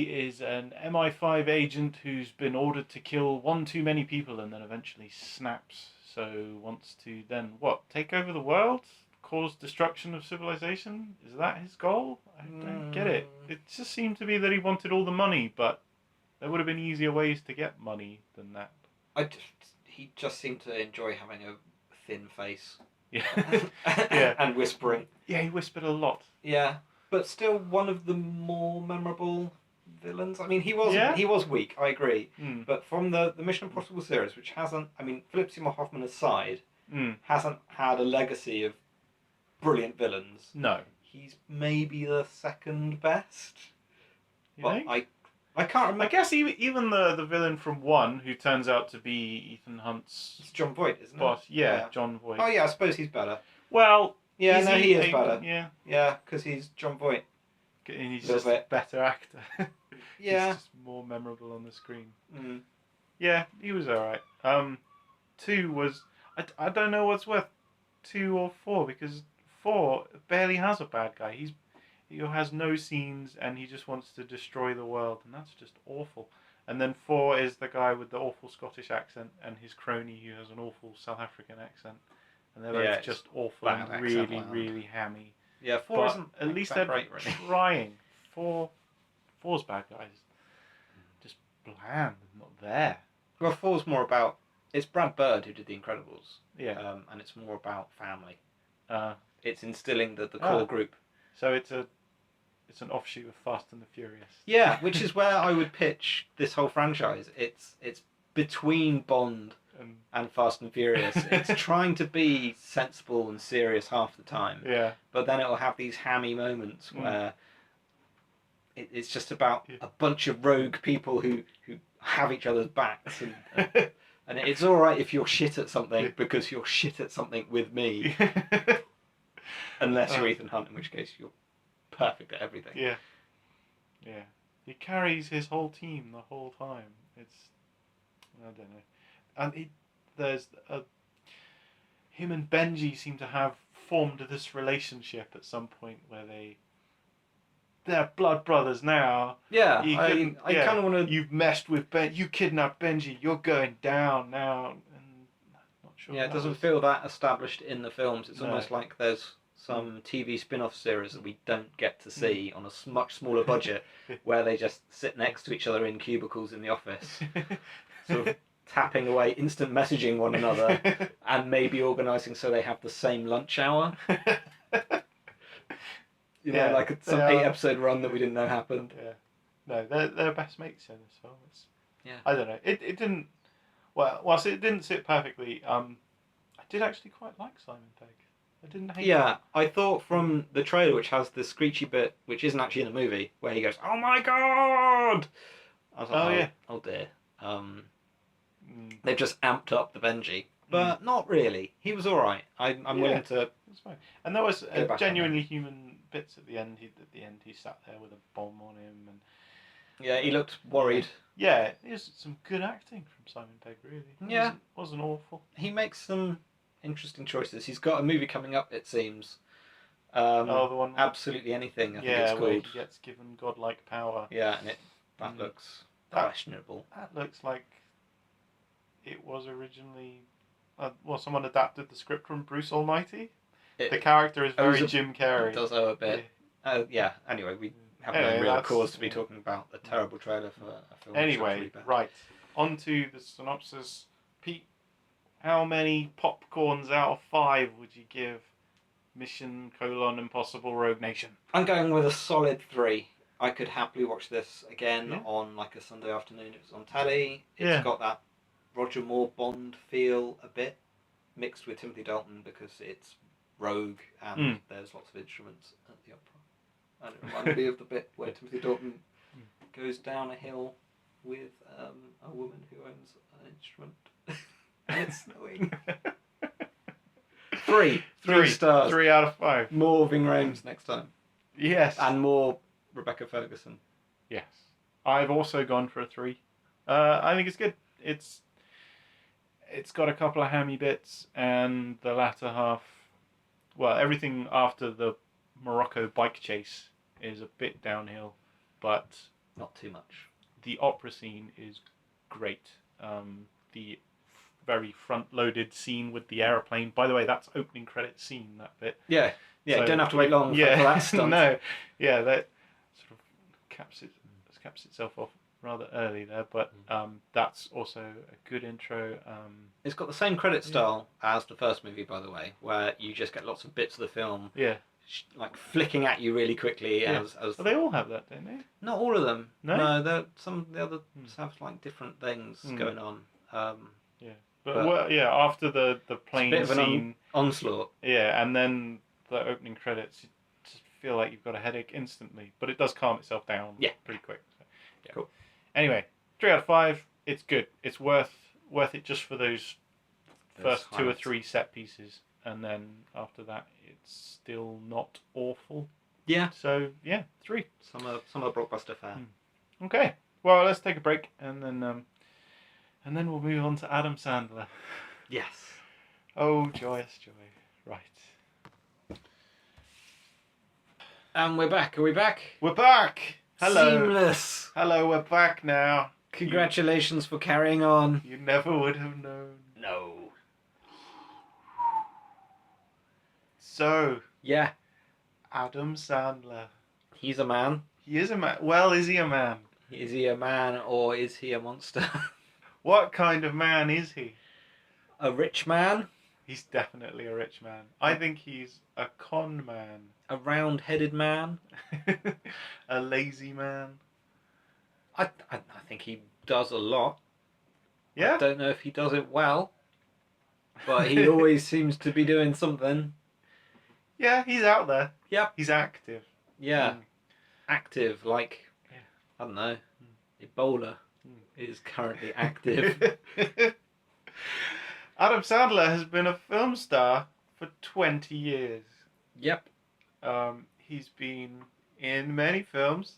is an MI5 agent who's been ordered to kill one too many people and then eventually snaps. So wants to then, take over the world? Cause destruction of civilization? Is that his goal? I don't get it. It just seemed to be that he wanted all the money, but there would have been easier ways to get money than that. He just seemed to enjoy having a thin face. Yeah. And whispering. Yeah, he whispered a lot. Yeah. But still one of the more memorable villains. I mean, he was weak, I agree. But from the Mission Impossible series, which hasn't, Philip Seymour Hoffman aside, hasn't had a legacy of brilliant villains. No. He's maybe the second best. You think? I can't remember. I guess even the villain from 1, who turns out to be Ethan Hunt's... It's John Voight, isn't boss. it? Yeah, John Voight. Oh yeah, I suppose he's better. Well... Yeah, he is better. Yeah. Yeah, because he's John Voight. And he's just a better actor. Yeah. He's just more memorable on the screen. Yeah, he was alright. 2 was... I don't know what's worth 2 or 4, because 4 barely has a bad guy. He has no scenes and he just wants to destroy the world, and that's just awful. And then 4 is the guy with the awful Scottish accent and his crony who has an awful South African accent. And they're both just awful and really, really hammy. Yeah, 4 isn't at least they're trying. 4's bad guys just bland and not there. Well, 4's more about It's Brad Bird who did The Incredibles. Yeah. And it's more about family. Uh, It's instilling the core group. So it's an offshoot of Fast and the Furious. Yeah, which is where I would pitch this whole franchise. It's between Bond and Fast and Furious. It's trying to be sensible and serious half the time. Yeah. But then it'll have these hammy moments where it's just about a bunch of rogue people who have each other's backs. And it's alright if you're shit at something because you're shit at something with me. Unless you're Ethan Hunt, in which case you're perfect at everything. Yeah. Yeah. He carries his whole team the whole time. I don't know. And him and Benji seem to have formed this relationship at some point where they're blood brothers now. Yeah, I kind of want to... You've messed with Ben. You kidnapped Benji. You're going down now. And I'm not sure. Yeah, it doesn't feel that established in the films. It's almost like there's some TV spin-off series that we don't get to see on a much smaller budget, where they just sit next to each other in cubicles in the office, sort of tapping away, instant messaging one another, and maybe organising so they have the same lunch hour. You know, like some 8-episode run that we didn't know happened. Yeah. No, they're best mates in this film. Yeah. I don't know. It didn't... Well, whilst it didn't sit perfectly, I did actually quite like Simon Pegg. I didn't hate him. I thought from the trailer, which has the screechy bit, which isn't actually in the movie, where he goes, "Oh my god!" I was like, oh dear. They've just amped up the Benji. But not really. He was alright. I'm willing to... It was fine. And there was genuinely human bits at the end. He sat there with a bomb on him. And yeah, he looked worried. Yeah, it was some good acting from Simon Pegg, really. It wasn't awful. He makes some interesting choices. He's got a movie coming up, it seems. The one... Absolutely Anything, I think it's called. Where he gets given godlike power. Yeah, and that looks questionable. That looks like it was originally... someone adapted the script from Bruce Almighty. The character is very Jim Carrey. It does owe a bit. Anyway, we have no real cause to be talking about the terrible trailer for a film. Anyway, right. On to the synopsis. Pete, how many popcorns out of 5 would you give Mission: Impossible Rogue Nation? I'm going with a solid 3. I could happily watch this again on like a Sunday afternoon. It was on telly. It's got that Roger Moore Bond feel a bit, mixed with Timothy Dalton because it's rogue and there's lots of instruments at the opera. And it reminded me of the bit where Timothy Dalton goes down a hill with a woman who owns an instrument. And it's snowing. 3 stars. 3 out of 5. More Ving Rhames next time. Yes. And more Rebecca Ferguson. Yes. I've also gone for a 3. I think it's good. It's got a couple of hammy bits, and the latter half, well, everything after the Morocco bike chase is a bit downhill, but not too much. The opera scene is great. The very front-loaded scene with the aeroplane. By the way, that's opening credit scene, that bit. Yeah, so, don't have to wait long for that stunt. No, yeah, that sort of caps itself off rather early there, but that's also a good intro. It's got the same credit style as the first movie, by the way, where you just get lots of bits of the film like flicking at you really quickly. As well, they all have that, don't they? Not all of them. No, some of the others have like different things going on. But after the plane it's a bit scene, of an onslaught. Yeah, and then the opening credits, you just feel like you've got a headache instantly, but it does calm itself down pretty quick. So, cool. Anyway, 3 out of 5. It's good. It's worth it just for those first 2 or 3 set pieces, and then after that, it's still not awful. Yeah. So 3. Summer blockbuster fare. Okay. Well, let's take a break, and then we'll move on to Adam Sandler. Yes. Oh, joyous joy. Right. And we're back. Are we back? We're back. Hello. Seamless. Hello, we're back now. Congratulations for carrying on. You never would have known. No. So. Yeah. Adam Sandler. He's a man. He is a man. Well, is he a man? Is he a man or is he a monster? What kind of man is he? A rich man. He's definitely a rich man. I think he's a con man. A round-headed man. A lazy man. I think he does a lot. Yeah? I don't know if he does it well, but he always seems to be doing something. Yeah, he's out there. Yep. He's active. Yeah. Active, like, Yeah. I don't know, Ebola is currently active. Adam Sandler has been a film star for 20 years. Yep. He's been in many films.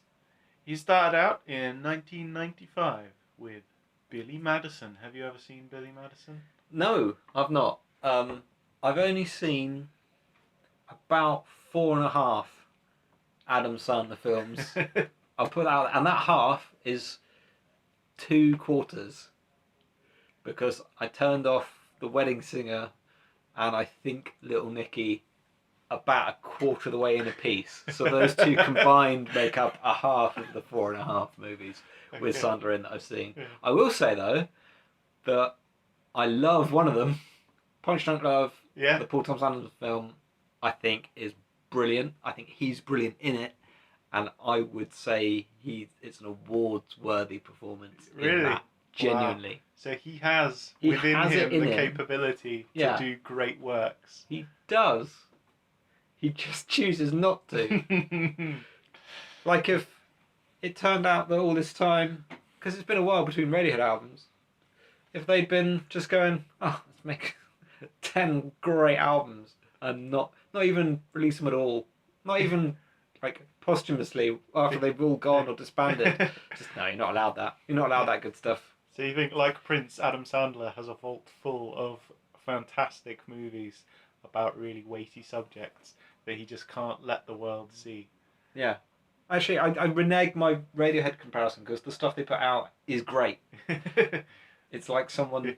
He started out in 1995 with Billy Madison. Have you ever seen Billy Madison? No, I've not. I've only seen about 4.5 Adam Sandler films. I'll put that out, and that half is 2/4 because I turned off The Wedding Singer and I think Little Nicky about 1/4 of the way in a piece. So those two combined make up a half of the 4.5 movies with Sandler in that I've seen. Yeah. I will say though that I love one of them, Punch Drunk Love. Yeah. The Paul Thomas Anderson film, I think is brilliant. I think he's brilliant in it, and I would say it's an awards-worthy performance. Really? In that, genuinely. Wow. So he has within him the capability to do great works. He does. He just chooses not to. Like if it turned out that all this time, because it's been a while between Radiohead albums, if they'd been just going, oh, let's make 10 great albums and not even release them at all, not even like posthumously after they've all gone or disbanded. Just no, you're not allowed that. You're not allowed that good stuff. So you think, like Prince, Adam Sandler has a vault full of fantastic movies about really weighty subjects that he just can't let the world see. Yeah. Actually, I renege my Radiohead comparison because the stuff they put out is great. It's like someone...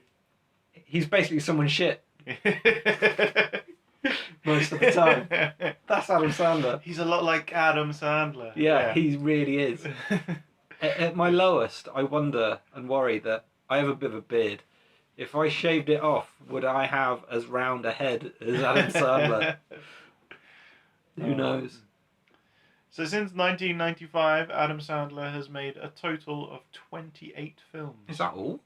He's basically someone's shit. Most of the time. That's Adam Sandler. He's a lot like Adam Sandler. Yeah, he really is. At my lowest, I wonder and worry that I have a bit of a beard. If I shaved it off, would I have as round a head as Adam Sandler? Who knows? So since 1995, Adam Sandler has made a total of 28 films. Is that all?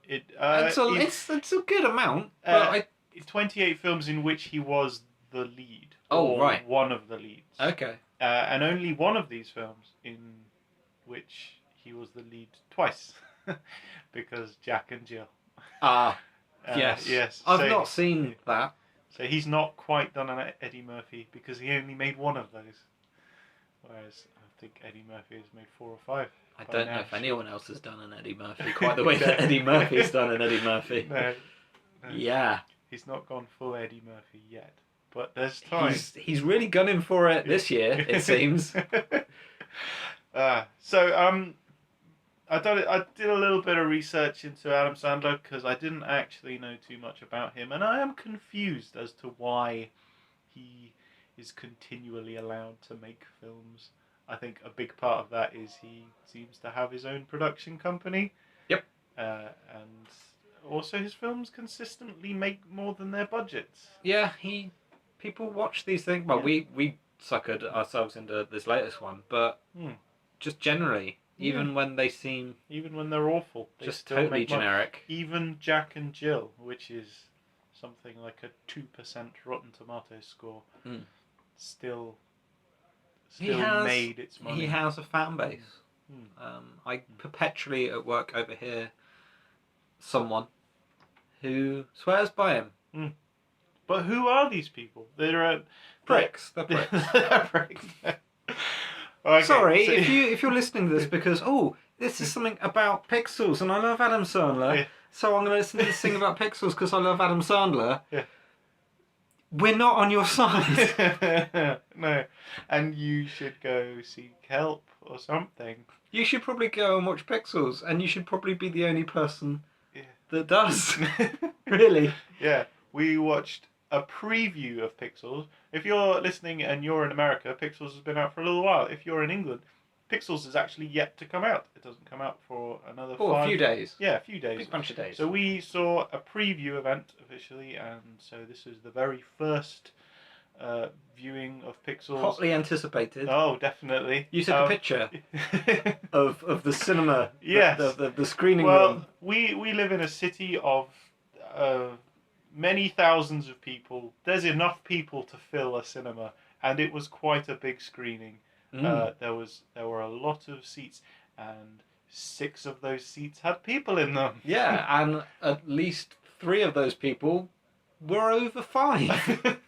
It's it's a good amount. But 28 films in which he was the lead. Oh, or right. one of the leads. Okay. And only one of these films in which he was the lead twice. Because Jack and Jill. Yes. Yes. I've not seen that. So he's not quite done an Eddie Murphy because he only made one of those. Whereas I think Eddie Murphy has made 4 or 5. I don't know if anyone else has done an Eddie Murphy quite the way that Eddie Murphy's done an Eddie Murphy. No. Yeah. He's not gone full Eddie Murphy yet. But there's time. He's really gunning for it this year, it seems. I did a little bit of research into Adam Sandler because I didn't actually know too much about him, and I am confused as to why he is continually allowed to make films. I think a big part of that is he seems to have his own production company. Yep. And also his films consistently make more than their budgets. Yeah, people watch these things. Well, we suckered ourselves into this latest one, but just generally, even when they seem... Even when they're awful. They just still totally make generic. Even Jack and Jill, which is something like a 2% Rotten Tomatoes score, still made its money. He has a fan base. I perpetually at work overhear someone who swears by him. But who are these people? They're pricks. They're pricks. They're pricks. Okay, sorry, if you're listening to this because this is something about Pixels and I love Adam Sandler, so I'm going to listen to this thing about Pixels because I love Adam Sandler. Yeah. We're not on your side. No, and you should go seek help or something. You should probably go and watch Pixels, and you should probably be the only person that does. Really. Yeah, we watched a preview of Pixels. If you're listening and you're in America, Pixels has been out for a little while. If you're in England, Pixels is actually yet to come out. It doesn't come out for another Oh, a few days. Yeah, a few days. Big bunch of days. So we saw a preview event officially, and so this is the very first viewing of Pixels. Hotly anticipated. Oh, definitely. You took a picture of the cinema. Yes. The screening room. Well, we live in a city of many thousands of people. There's enough people to fill a cinema, and it was quite a big screening. There were a lot of seats, and 6 of those seats had people in them. Yeah, and at least 3 of those people were over 5.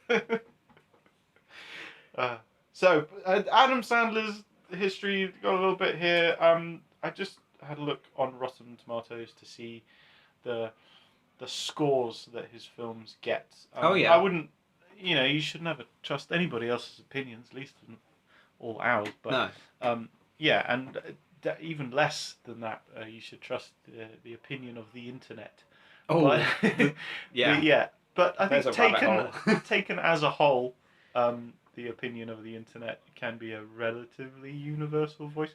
So Adam Sandler's history, got a little bit here. I just had a look on Rotten Tomatoes to see the scores that his films get. I wouldn't, you should never trust anybody else's opinions, at least all ours. But no. Yeah, and even less than that, you should trust the opinion of the internet. Oh, but, yeah. But I think taken taken as a whole, the opinion of the internet can be a relatively universal voice.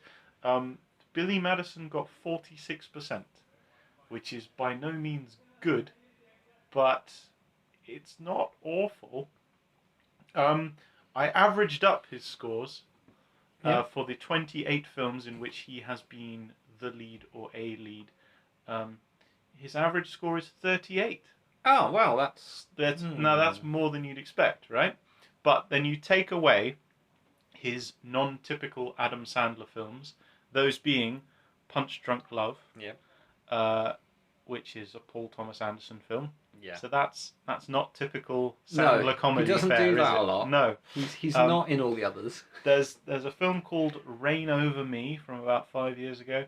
Billy Madison got 46%, which is by no means good, but it's not awful. I averaged up his scores for the 28 films in which he has been the lead or a lead. His average score is 38. Oh, well, Now that's more than you'd expect, right? But then you take away his non-typical Adam Sandler films, those being Punch Drunk Love, which is a Paul Thomas Anderson film. Yeah. So that's not typical Sandler comedy. He doesn't fare, do that is it? a lot. No. He's not in all the others. There's a film called Reign Over Me from about 5 years ago,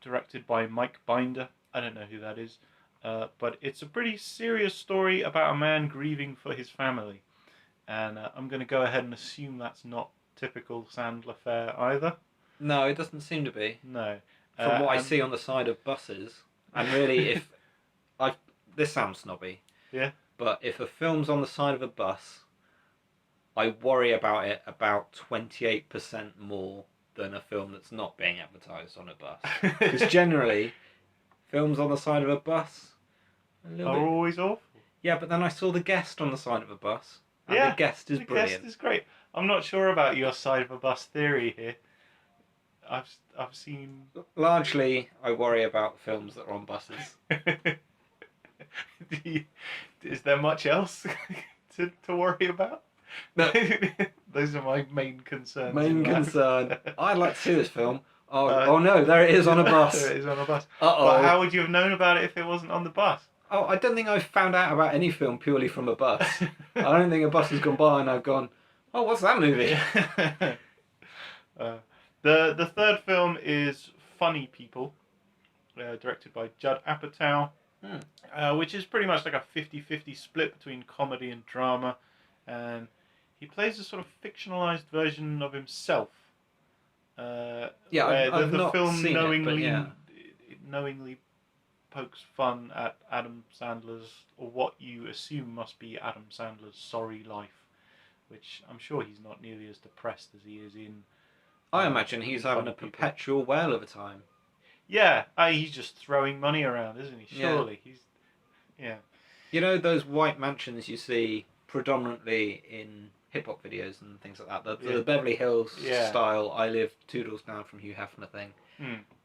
directed by Mike Binder. I don't know who that is. But it's a pretty serious story about a man grieving for his family. And I'm going to go ahead and assume that's not typical Sandler fare either. No, it doesn't seem to be. No. From what I see on the side of buses. And really, this sounds snobby. Yeah. But if a film's on the side of a bus, I worry about it about 28% more than a film that's not being advertised on a bus. Because generally, films on the side of a bus are always awful. Yeah, but then I saw The Guest on the side of a bus. And The Guest is brilliant. The Guest is great. I'm not sure about your side of a bus theory here. I've seen... Largely, I worry about films that are on buses. Is there much else to worry about? No. Those are my main concerns. Main concern. I'd like to see this film. Oh no, there it is on a bus. There it is on a bus. Uh-oh. Well, how would you have known about it if it wasn't on the bus? Oh, I don't think I've found out about any film purely from a bus. I don't think a bus has gone by and I've gone, oh, what's that movie? The third film is Funny People, directed by Judd Apatow, which is pretty much like a 50-50 split between comedy and drama. And he plays a sort of fictionalized version of himself. I've the not film seen knowingly, it, knowingly pokes fun at Adam Sandler's, or what you assume must be Adam Sandler's sorry life, which I'm sure he's not nearly as depressed as he is in. I imagine he's having a perpetual whale of a time. Yeah, he's just throwing money around, isn't he? Surely. Yeah. You know those white mansions you see predominantly in hip-hop videos and things like that? The Beverly Hills style, I live 2 doors down from Hugh Hefner thing.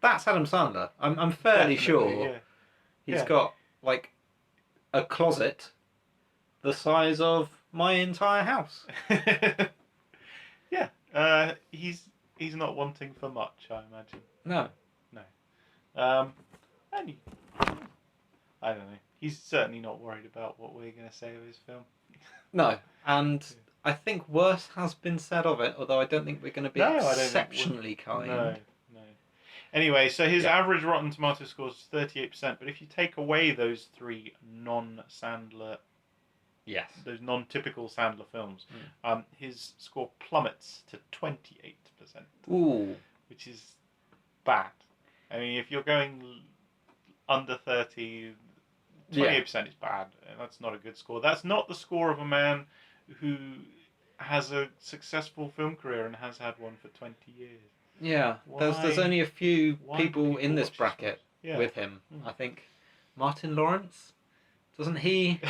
That's Adam Sandler. I'm fairly sure he's got like a closet the size of my entire house. He's not wanting for much, I imagine. No. And I don't know. He's certainly not worried about what we're going to say of his film. No, and I think worse has been said of it, although I don't think we're going to be exceptionally kind. No. Anyway, so his average Rotten Tomatoes score is 38%, but if you take away those 3 non-Sandler, those non-typical Sandler films, his score plummets to 28%. Ooh. Which is bad. I mean, if you're going under 30, 28% is bad, and that's not a good score. That's not the score of a man who has a successful film career and has had one for 20 years. Yeah, there's Why- only a few why do people in this watch bracket Yeah. with him. Mm. I think Martin Lawrence, doesn't he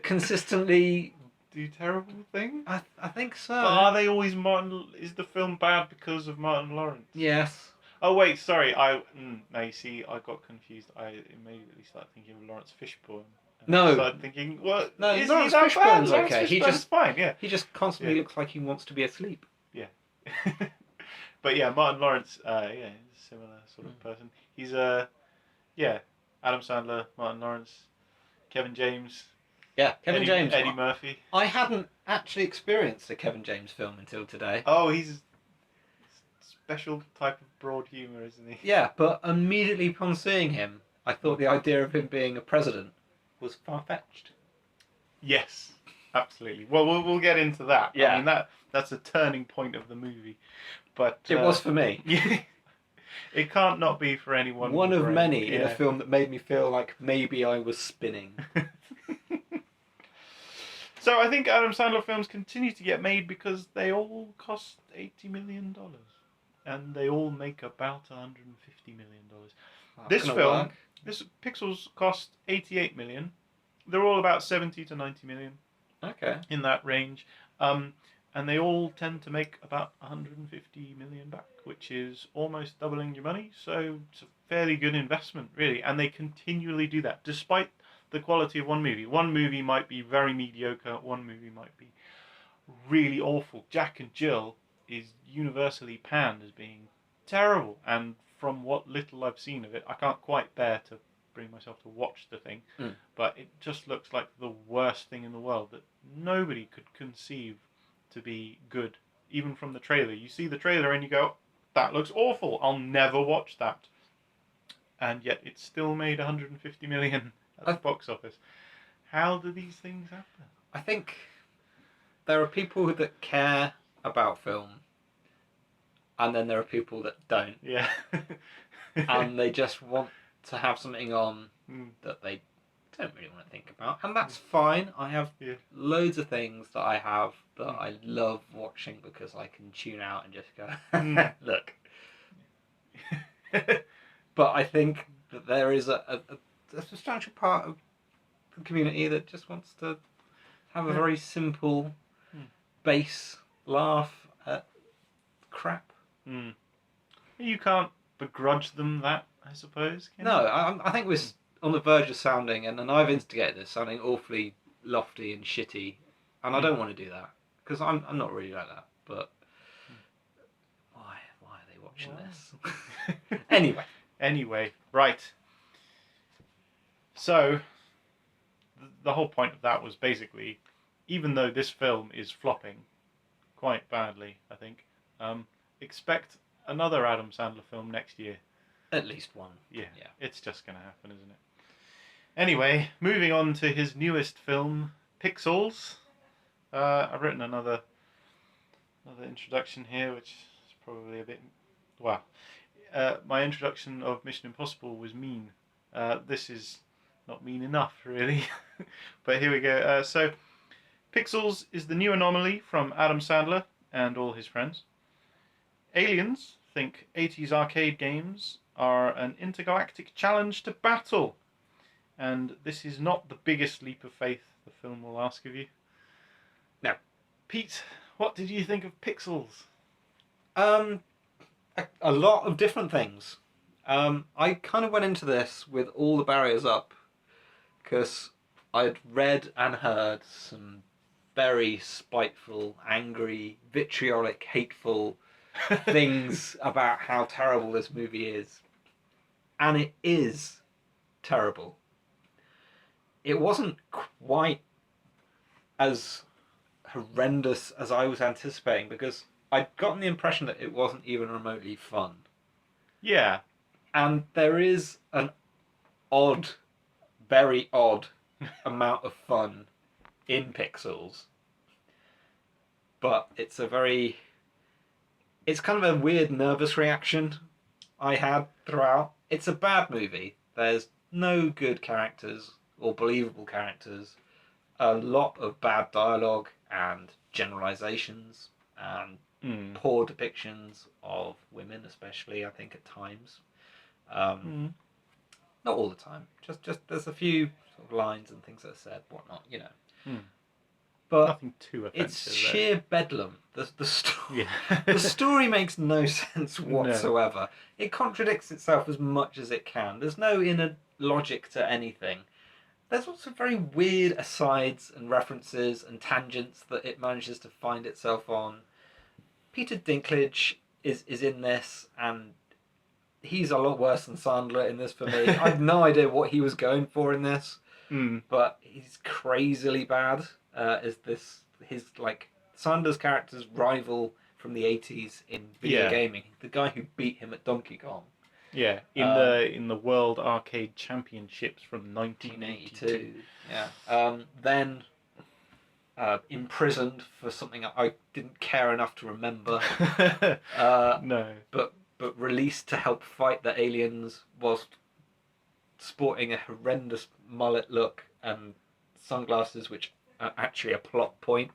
consistently? Do terrible things? I think so. But are they always Martin? Is the film bad because of Martin Lawrence? Yes. Oh wait, sorry. No, you see, I got confused. I immediately started thinking of Lawrence Fishburne. And No. I started thinking, what? No, Is Lawrence he that bad? Fishburne's Lawrence okay. Fishburne's fine. Yeah. He just constantly looks like he wants to be asleep. But yeah, Martin Lawrence. Yeah, he's a similar sort of person. He's Adam Sandler, Martin Lawrence, Kevin James. Yeah, Kevin James. Eddie Murphy. I hadn't actually experienced a Kevin James film until today. Oh, he's a special type of broad humour, isn't he? Yeah, but immediately upon seeing him, I thought the idea of him being a president was far-fetched. Yes, absolutely. Well, we'll get into that. Yeah. I mean, that's a turning point of the movie. But It was for me. It can't not be for anyone. One of brain. many in a film that made me feel like maybe I was spinning. So I think Adam Sandler films continue to get made because they all cost $80 million. And they all make about $150 million. This film, this Pixels cost $88 million. They're all about $70 to $90 million. Okay. In that range. And they all tend to make about $150 million back, which is almost doubling your money. So it's a fairly good investment, really. And they continually do that, despite the quality of one movie. One movie might be very mediocre. One movie might be really awful. Jack and Jill is universally panned as being terrible. And from what little I've seen of it, I can't quite bear to bring myself to watch the thing. But it just looks like the worst thing in the world that nobody could conceive to be good, even from the trailer. You see the trailer and you go, that looks awful, I'll never watch that. And yet it still made 150 million at the box office. How do these things happen? I think there are people that care about film, and then there are people that don't. Yeah. And they just want to have something on that they don't really want to think about, and that's fine. I have loads of things that I have that I love watching because I can tune out and just go, look. But I think that there is a substantial part of the community that just wants to have a very simple base laugh at crap. You can't begrudge them that, I suppose. No, I think we're on the verge of sounding, and I've instigated this, sounding awfully lofty and shitty, and I don't want to do that because I'm not really like that. But why are they watching this? Anyway, right. So the whole point of that was basically, even though this film is flopping quite badly, I think, expect another Adam Sandler film next year. At least one. Yeah. It's just going to happen, isn't it? Anyway, moving on to his newest film, Pixels. I've written another introduction here, which is probably a bit... Wow. My introduction of Mission Impossible was mean. This is not mean enough, really. But here we go. So, Pixels is the new anomaly from Adam Sandler and all his friends. Aliens think 80s arcade games are an intergalactic challenge to battle. And this is not the biggest leap of faith the film will ask of you. Now, Pete, what did you think of Pixels? A lot of different things. I kind of went into this with all the barriers up because I'd read and heard some very spiteful, angry, vitriolic, hateful things about how terrible this movie is. And it is terrible. It wasn't quite as horrendous as I was anticipating because I'd gotten the impression that it wasn't even remotely fun. Yeah. And there is an odd, very odd amount of fun in Pixels. But it's kind of a weird nervous reaction I had throughout. It's a bad movie. There's no good characters or believable characters. A lot of bad dialogue and generalizations and Mm. poor depictions of women, especially, I think, at times. Not all the time. Just there's a few sort of lines and things that are said, whatnot, Mm. But Nothing too offensive. it's sheer bedlam. The story. Yeah. The story makes no sense No. whatsoever. It contradicts itself as much as it can. There's no inner logic to anything. There's also very weird asides and references and tangents that it manages to find itself on. Peter Dinklage is in this, and he's a lot worse than Sandler in this for me. I have no idea what he was going for in this, but he's crazily bad. Is this his Sandler's character's rival from the 80s in video gaming? The guy who beat him at Donkey Kong. Yeah, in the World Arcade Championships from 1982. Yeah. Then imprisoned for something I didn't care enough to remember. No. But released to help fight the aliens whilst sporting a horrendous mullet look and sunglasses, which are actually a plot point.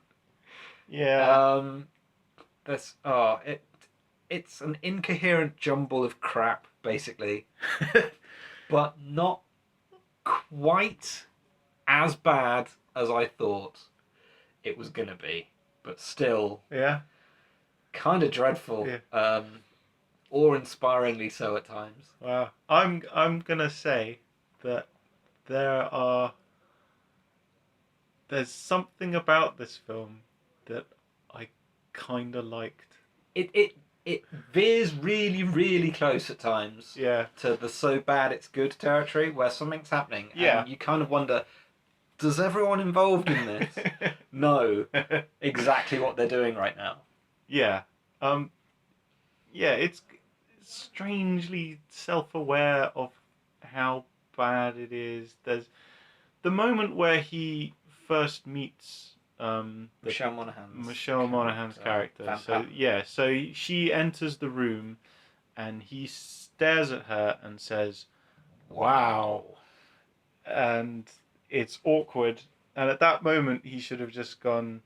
Yeah. It's an incoherent jumble of crap, basically, but not quite as bad as I thought it was gonna be, but still, kind of dreadful. Yeah. Awe-inspiringly so at times. Wow. I'm gonna say that there's something about this film that I kind of liked. It veers really, really close at times. Yeah. To the so bad it's good territory where something's happening. Yeah. And you kind of wonder, does everyone involved in this know exactly what they're doing right now? Yeah. Yeah, it's strangely self-aware of how bad it is. There's the moment where he first meets Michelle Monaghan's character. So she enters the room and he stares at her and says, "Wow." And it's awkward. And at that moment he should have just gone,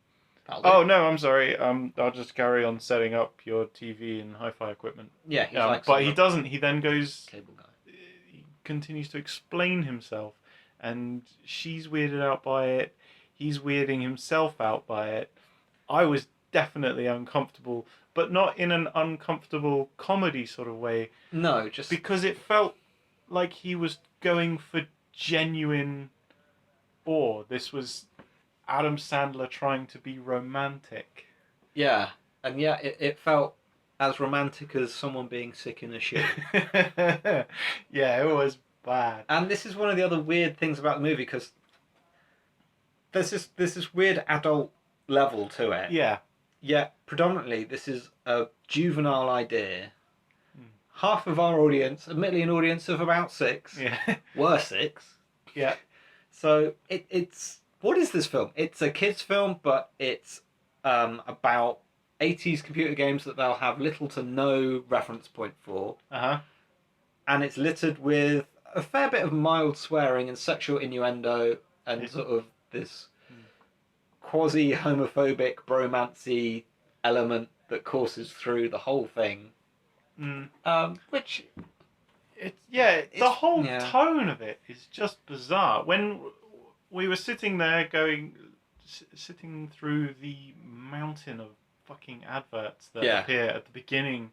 "Oh no, I'm sorry. I'll just carry on setting up your TV and hi-fi equipment." Yeah, but he doesn't. He then goes, cable guy. He continues to explain himself, and she's weirded out by it. He's weirding himself out by it. I was definitely uncomfortable, but not in an uncomfortable comedy sort of way. No, just because it felt like he was going for genuine awe. This was Adam Sandler trying to be romantic. Yeah, and it felt as romantic as someone being sick in a shoe. Yeah, it was bad. And this is one of the other weird things about the movie, because there's this weird adult level to it. Yeah. Yet, predominantly, this is a juvenile idea. Half of our audience, admittedly an audience of about 6, were 6. Yeah. So it's... What is this film? It's a kids' film, but it's about 80s computer games that they'll have little to no reference point for. Uh-huh. And it's littered with a fair bit of mild swearing and sexual innuendo and sort of this quasi-homophobic, bromancy element that courses through the whole thing. Which... the whole tone of it is just bizarre. When we were sitting there sitting through the mountain of fucking adverts that appear at the beginning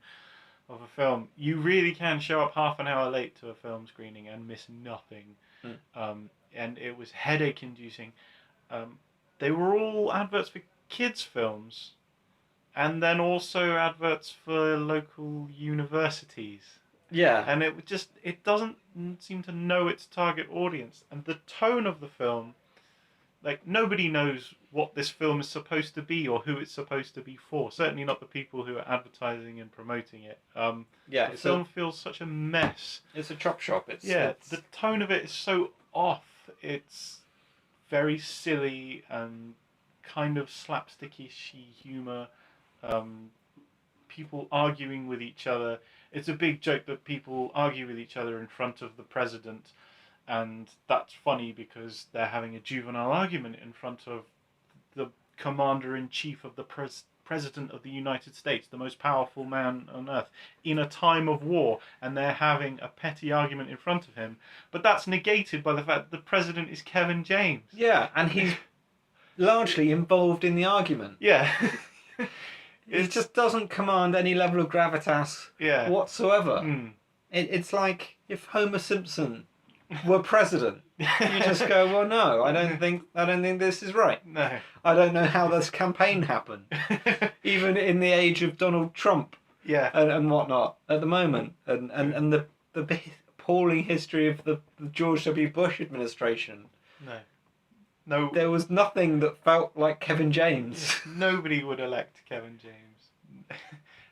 of a film, you really can show up half an hour late to a film screening and miss nothing. And it was headache inducing. They were all adverts for kids' films, and then also adverts for local universities. Yeah. And it doesn't seem to know its target audience. And the tone of the film, like, nobody knows what this film is supposed to be or who it's supposed to be for. Certainly not the people who are advertising and promoting it. The film feels such a mess. It's a chop shop. The tone of it is so off. It's very silly and kind of slapsticky humor. People arguing with each other. It's a big joke that people argue with each other in front of the president, and that's funny because they're having a juvenile argument in front of the commander-in-chief of the president of the United States, the most powerful man on earth, in a time of war, and they're having a petty argument in front of him. But that's negated by the fact that the president is Kevin James. Yeah, and he's largely involved in the argument. Yeah. He just doesn't command any level of gravitas whatsoever. Mm. It's like if Homer Simpson were president. You just go, well, no, I don't think this is right. No. I don't know how this campaign happened, even in the age of Donald Trump. Yeah. And whatnot at the moment, and the appalling history of the George W. Bush administration. No. There was nothing that felt like Kevin James. Nobody would elect Kevin James.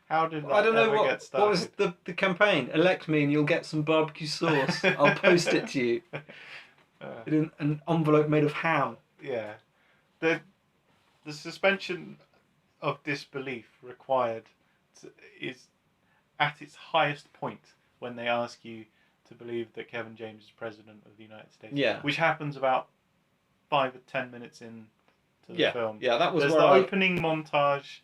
How did that I don't know ever get started? what was the campaign? Elect me and you'll get some barbecue sauce. I'll post it to you in an envelope made of ham. Yeah. The suspension of disbelief required is at its highest point when they ask you to believe that Kevin James is president of the United States. Yeah. Which happens about 5 or 10 minutes into the film. Yeah, that was There's the opening montage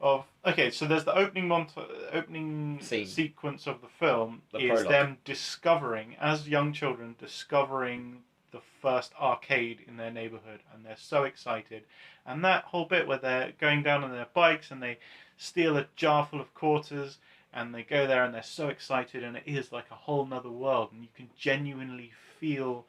of... Okay, so there's the opening sequence of the film is prologue. them discovering, as young children, discovering the first arcade in their neighborhood, and they're so excited. And that whole bit where they're going down on their bikes and they steal a jar full of quarters and they go there and they're so excited, and it is like a whole nother world, and you can genuinely feel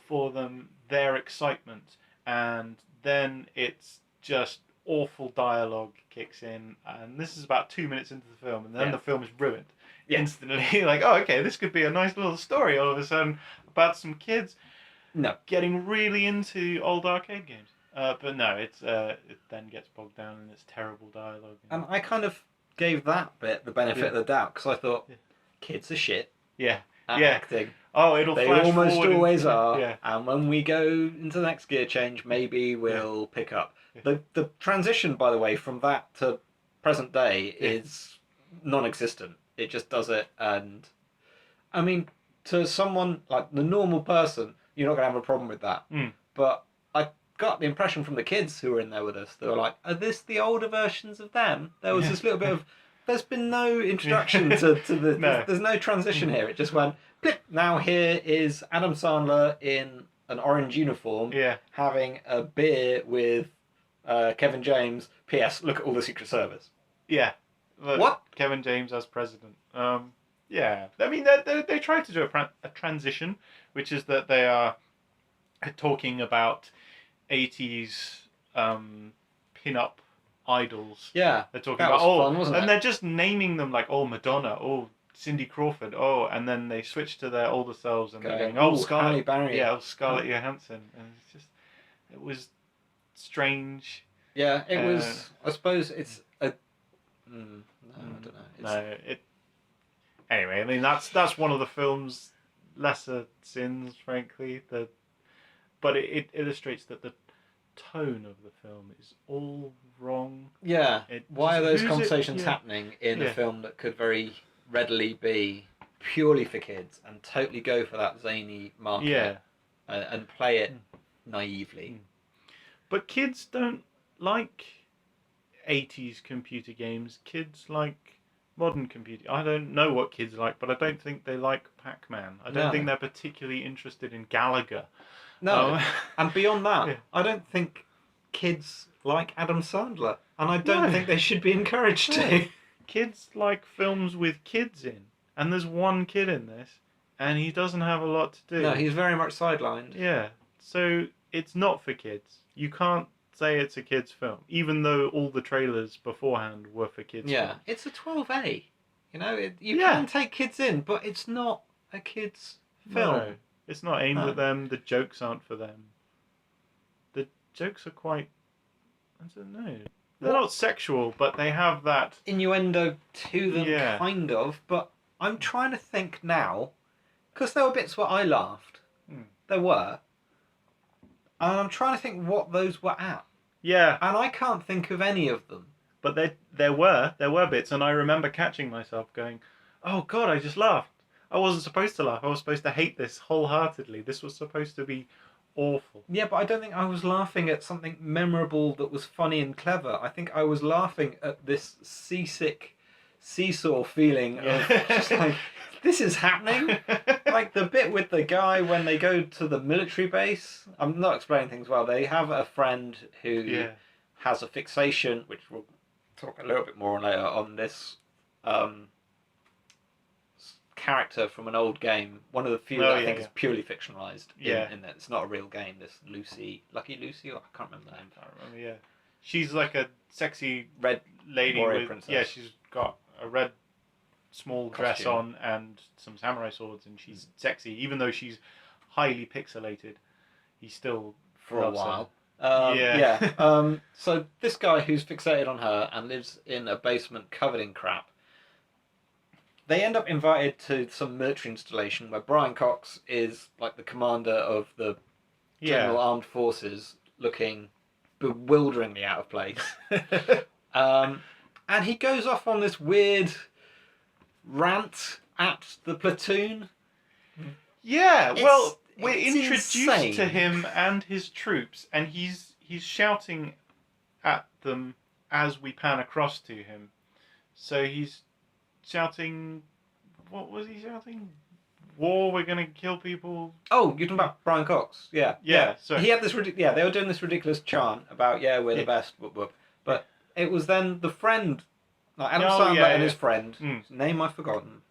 for them their excitement. And then it's just awful dialogue kicks in, and this is about 2 minutes into the film, and then the film is ruined instantly. Like, oh, okay, this could be a nice little story all of a sudden about some kids getting really into old arcade games. But no, it then gets bogged down in its terrible dialogue. And I kind of gave that bit the benefit of the doubt, because I thought kids are shit at acting. Oh, they flash almost forward always into, are. And when we go into the next gear change, maybe we'll pick up. The transition, by the way, from that to present day is non-existent. It just does it, and I mean, to someone like the normal person, you're not going to have a problem with that. But I got the impression from the kids who were in there with us, they were like, are this the older versions of them? There was this little bit of, there's been no introduction to the, there's no transition here. It just went, blip, now here is Adam Sandler in an orange uniform having a beer with Kevin James. P.S. Look at all the Secret Service. Yeah. What? Kevin James as president. Yeah. I mean, they tried to do a transition, which is that they are talking about 80s pin-up idols. Yeah. They're talking that about was fun, wasn't it? And they're just naming them like, oh, Madonna, oh, Cindy Crawford, oh, and then they switch to their older selves and they're going, oh, Scarlett, Scarlett Johansson, and it's just, it was strange. Yeah, it was. I suppose it's a. I don't know. Anyway, I mean that's one of the film's lesser sins, frankly. But it illustrates that the tone of the film is all wrong. Yeah. Why are those conversations happening in a film that could very readily be purely for kids and totally go for that zany market and play it naively? But kids don't like 80s computer games. Kids like modern computer. I don't know what kids like, but I don't think they like Pac-Man. I don't think they're particularly interested in Gallagher. No. And beyond that, I don't think kids like Adam Sandler. And I don't think they should be encouraged to. Kids like films with kids in. And there's one kid in this, and he doesn't have a lot to do. No, he's very much sidelined. Yeah. So it's not for kids. You can't say it's a kids' film, even though all the trailers beforehand were for kids. Yeah, it's a 12A. You know, you can take kids in, but it's not a kids' film. No, it's not aimed at them. The jokes aren't for them. The jokes are quite, I don't know. They're not sexual, but they have that innuendo to them, kind of. But I'm trying to think now, because there were bits where I laughed. There were. And I'm trying to think what those were at. Yeah. And I can't think of any of them. But there were bits, and I remember catching myself going, oh God, I just laughed. I wasn't supposed to laugh. I was supposed to hate this wholeheartedly. This was supposed to be awful. Yeah, but I don't think I was laughing at something memorable that was funny and clever. I think I was laughing at this seasick seesaw feeling of just like, this is happening. Like the bit with the guy when they go to the military base. I'm not explaining things well. They have a friend who has a fixation, which we'll talk a little bit more on later, on this character from an old game. One of the few that I think is purely fictionalized in that. It's not a real game. This Lucky Lucy, or I can't remember the name. I can't remember, yeah. She's like a sexy red lady warrior with princess. Yeah, she's got a red small dress Costume. on and some samurai swords, and she's sexy. Even though she's highly pixelated, he still for a loves while. her. So this guy who's fixated on her and lives in a basement covered in crap. They end up invited to some military installation where Brian Cox is like the commander of the General Armed Forces, looking bewilderingly out of place. And he goes off on this weird rant at the platoon. Yeah, well, we're it's introduced insane. to him and his troops, and he's shouting at them as we pan across to him. So he's shouting, what was he shouting? War, we're gonna kill people. Oh, you're talking about Brian Cox? Yeah. So he had this they were doing this ridiculous chant about we're the best, whoop, whoop. But it was then the friend, like Adam Sandler and his friend, whose name I've forgotten,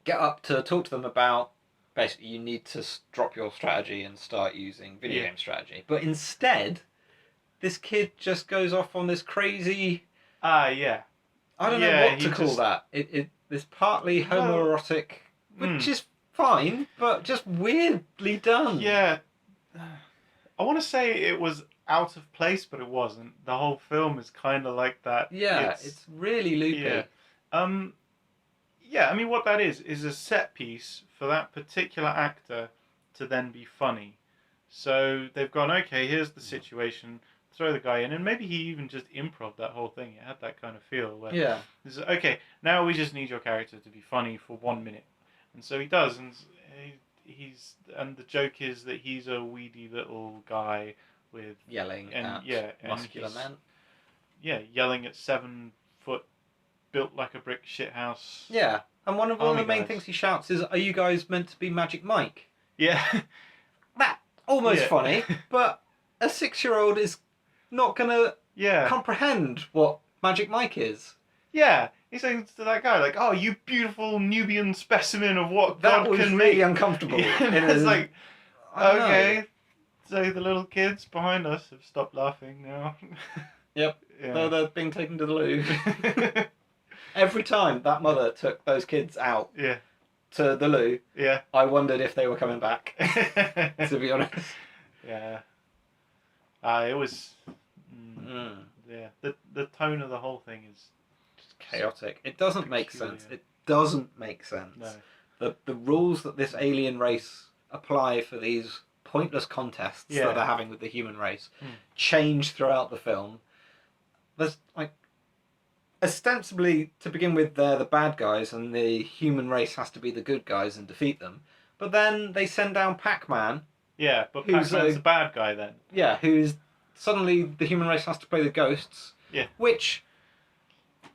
get up to talk to them about basically you need to drop your strategy and start using video game strategy. But instead, this kid just goes off on this crazy. I don't know what to call that. It's partly homoerotic, which is fine, but just weirdly done. Yeah. I want to say it was out of place, but it wasn't. The whole film is kind of like that. Yeah, it's really loopy. Yeah, I mean, what that is a set piece for that particular actor to then be funny. So they've gone, okay, here's the situation, throw the guy in, and maybe he even just improv that whole thing. It had that kind of feel where this is, okay, now we just need your character to be funny for 1 minute. And so he does, and and the joke is that he's a weedy little guy with yelling at muscular men. Yeah, yelling at 7 foot, built like a brick shithouse. Yeah, and one of the main things he shouts is, "Are you guys meant to be Magic Mike?" Yeah, that almost funny, but a 6-year-old is not gonna comprehend what Magic Mike is. Yeah, he's saying to that guy like, "Oh, you beautiful Nubian specimen of what that God was can really make." uncomfortable. It's like, okay, so the little kids behind us have stopped laughing now. Yep. No, they're being taken to the loo. Every time that mother took those kids out to the loo, I wondered if they were coming back. To be honest. Yeah. It was. Yeah. The tone of the whole thing is just chaotic. It doesn't make sense. It doesn't make sense. No. The rules that this alien race apply for these pointless contests that they're having with the human race change throughout the film. There's like, ostensibly to begin with, they're the bad guys and the human race has to be the good guys and defeat them. But then they send down Pac-Man. Yeah, but Pac-Man's the bad guy then. Yeah, who's suddenly the human race has to play the ghosts. Yeah. Which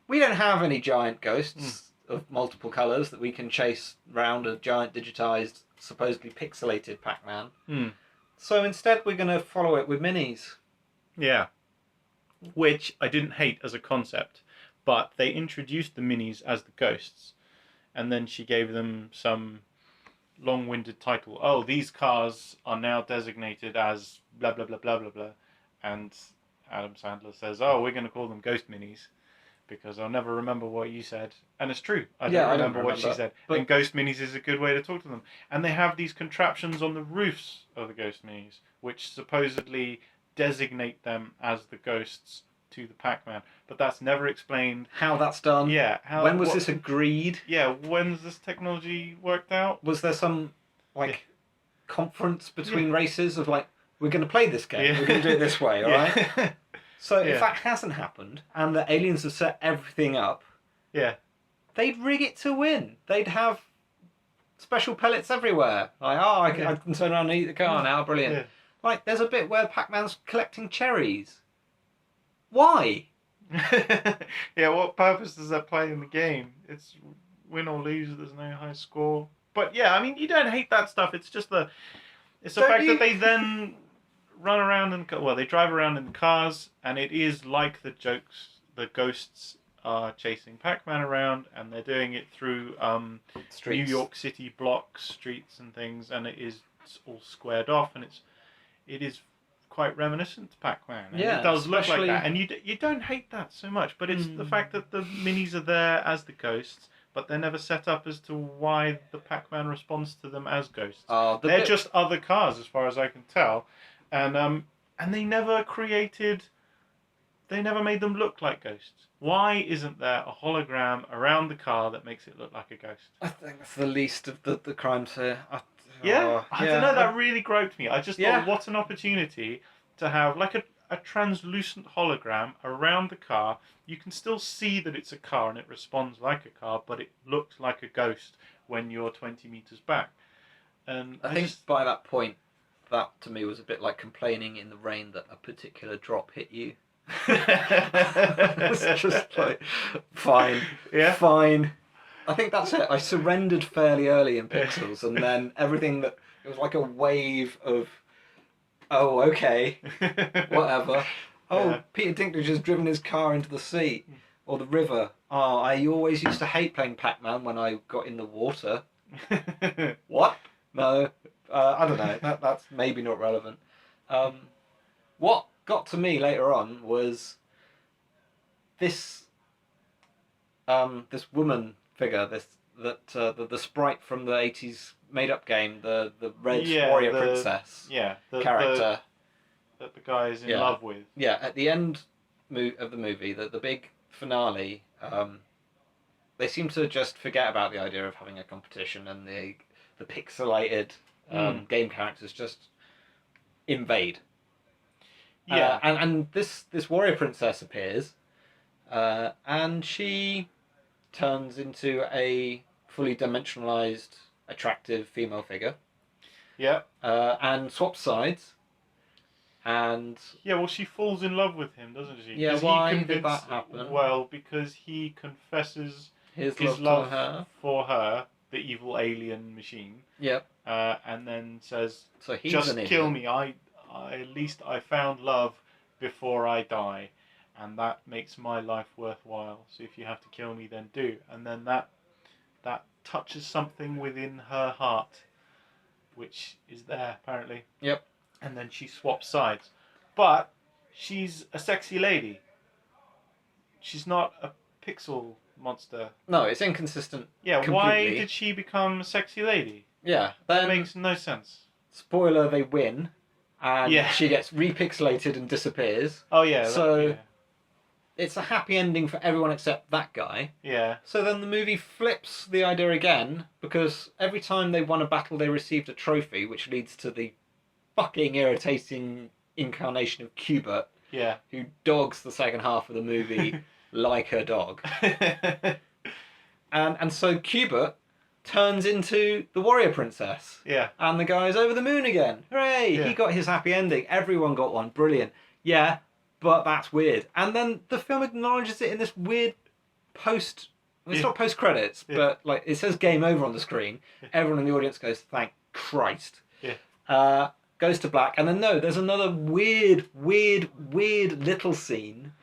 we don't have any giant ghosts of multiple colours that we can chase round a giant digitized, supposedly pixelated Pac-Man. So instead we're going to follow it with minis. Yeah. Which I didn't hate as a concept, but they introduced the minis as the ghosts, and then she gave them some long-winded title. Oh, these cars are now designated as blah blah blah blah blah blah, and Adam Sandler says, "Oh, we're going to call them ghost minis," because I'll never remember what you said, and it's true. I don't remember what she said. But... And ghost minis is a good way to talk to them, and they have these contraptions on the roofs of the ghost minis, which supposedly designate them as the ghosts to the Pac-Man, but that's never explained. How that's done? Yeah. When was this agreed? Yeah, when's this technology worked out? Was there some conference between races of like, we're going to play this game, we're going to do it this way, all right? So if that hasn't happened and the aliens have set everything up, they'd rig it to win. They'd have special pellets everywhere. Like, I can turn around and eat the car now. Brilliant. Yeah. Like, there's a bit where Pac-Man's collecting cherries. Why? Yeah, what purpose does that play in the game? It's win or lose, there's no high score. But yeah, I mean, you don't hate that stuff. It's just the fact that they then run around and they drive around in cars, and it is like the ghosts are chasing Pac-Man around, and they're doing it through New York City blocks, streets, and things, and it's all squared off, and it is quite reminiscent to Pac-Man. And it does look like that, and you don't hate that so much, but it's the fact that the minis are there as the ghosts, but they're never set up as to why the Pac-Man responds to them as ghosts. They're just other cars, as far as I can tell, and they never made them look like ghosts. Why isn't there a hologram around the car that makes it look like a ghost? I think that's the least of the crimes here. I don't know, that really groped me. I just thought, what an opportunity to have like a translucent hologram around the car. You can still see that it's a car and it responds like a car, but it looks like a ghost when you're 20 meters back. And I think by that point, that to me was a bit like complaining in the rain that a particular drop hit you. It's just like, fine. I think that's it. I surrendered fairly early in Pixels, and then everything it was like a wave of, oh, okay, whatever. Oh, Peter Dinklage has driven his car into the sea or the river. Oh, I always used to hate playing Pac-Man when I got in the water. What? No, I don't know. That's maybe not relevant. What got to me later on was this woman figure, the sprite from the 80s made-up game, the red warrior princess character that the guy is in love with. Yeah, at the end of the movie, the big finale, they seem to just forget about the idea of having a competition, and the pixelated game characters just invade. Yeah, and this warrior princess appears, and she turns into a fully dimensionalized, attractive female figure. Yeah. And swaps sides. And well, she falls in love with him, doesn't she? Yeah, why did that happen? Well, because he confesses his love for her, the evil alien machine. Yep. And then says, so he's "Just kill me. At least I found love before I die, and that makes my life worthwhile. So if you have to kill me, then do." And then that touches something within her heart, which is there apparently. Yep. And then she swaps sides, but she's a sexy lady. She's not a pixel monster. No, it's inconsistent. Yeah, completely. Why did she become a sexy lady? Yeah, that makes no sense. Spoiler: they win. And she gets repixelated and disappears. Oh yeah. So it's a happy ending for everyone except that guy. Yeah. So then the movie flips the idea again, because every time they won a battle they received a trophy, which leads to the fucking irritating incarnation of Qbert. Yeah. Who dogs the second half of the movie like her dog. and so Qbert turns into the warrior princess. Yeah. And the guy's over the moon again. Hooray! Yeah. He got his happy ending. Everyone got one. Brilliant. Yeah, but that's weird. And then the film acknowledges it in this weird post... Well, it's not post-credits, but like it says game over on the screen. Yeah. Everyone in the audience goes, thank Christ. Yeah. Goes to black. And then there's another weird little scene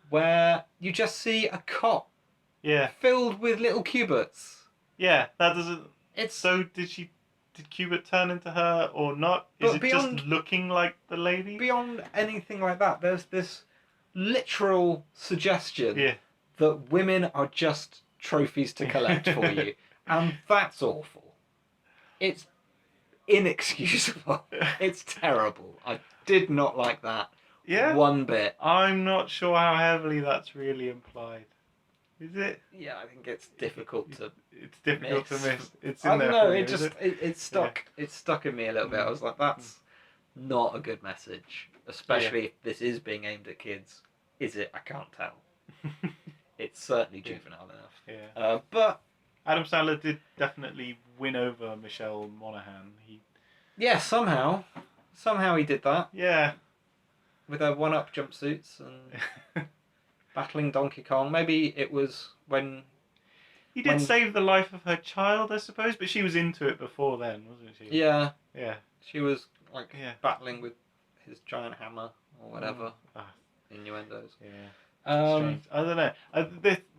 where you just see a cot filled with little Qberts. Yeah, that doesn't... It's... So did Qbert turn into her or not? Is it just looking like the lady? Beyond anything like that, there's this literal suggestion that women are just trophies to collect for you. And that's awful. It's inexcusable. It's terrible. I did not like that one bit. I'm not sure how heavily that's really implied. Is it? Yeah, I think it's difficult to. It's difficult to miss. It's in I there. don't know. For you, it stuck. Yeah. It stuck in me a little bit. I was like, that's not a good message, especially if this is being aimed at kids. Is it? I can't tell. It's certainly juvenile enough. Yeah. But Adam Sandler did definitely win over Michelle Monaghan. Yeah, somehow he did that Yeah. with her one-up jumpsuits and battling Donkey Kong. Maybe it was when He did save the life of her child, I suppose, but she was into it before then, wasn't she? Yeah. Yeah. She was like battling with his giant hammer or whatever. Innuendos. Yeah. Strange. I don't know.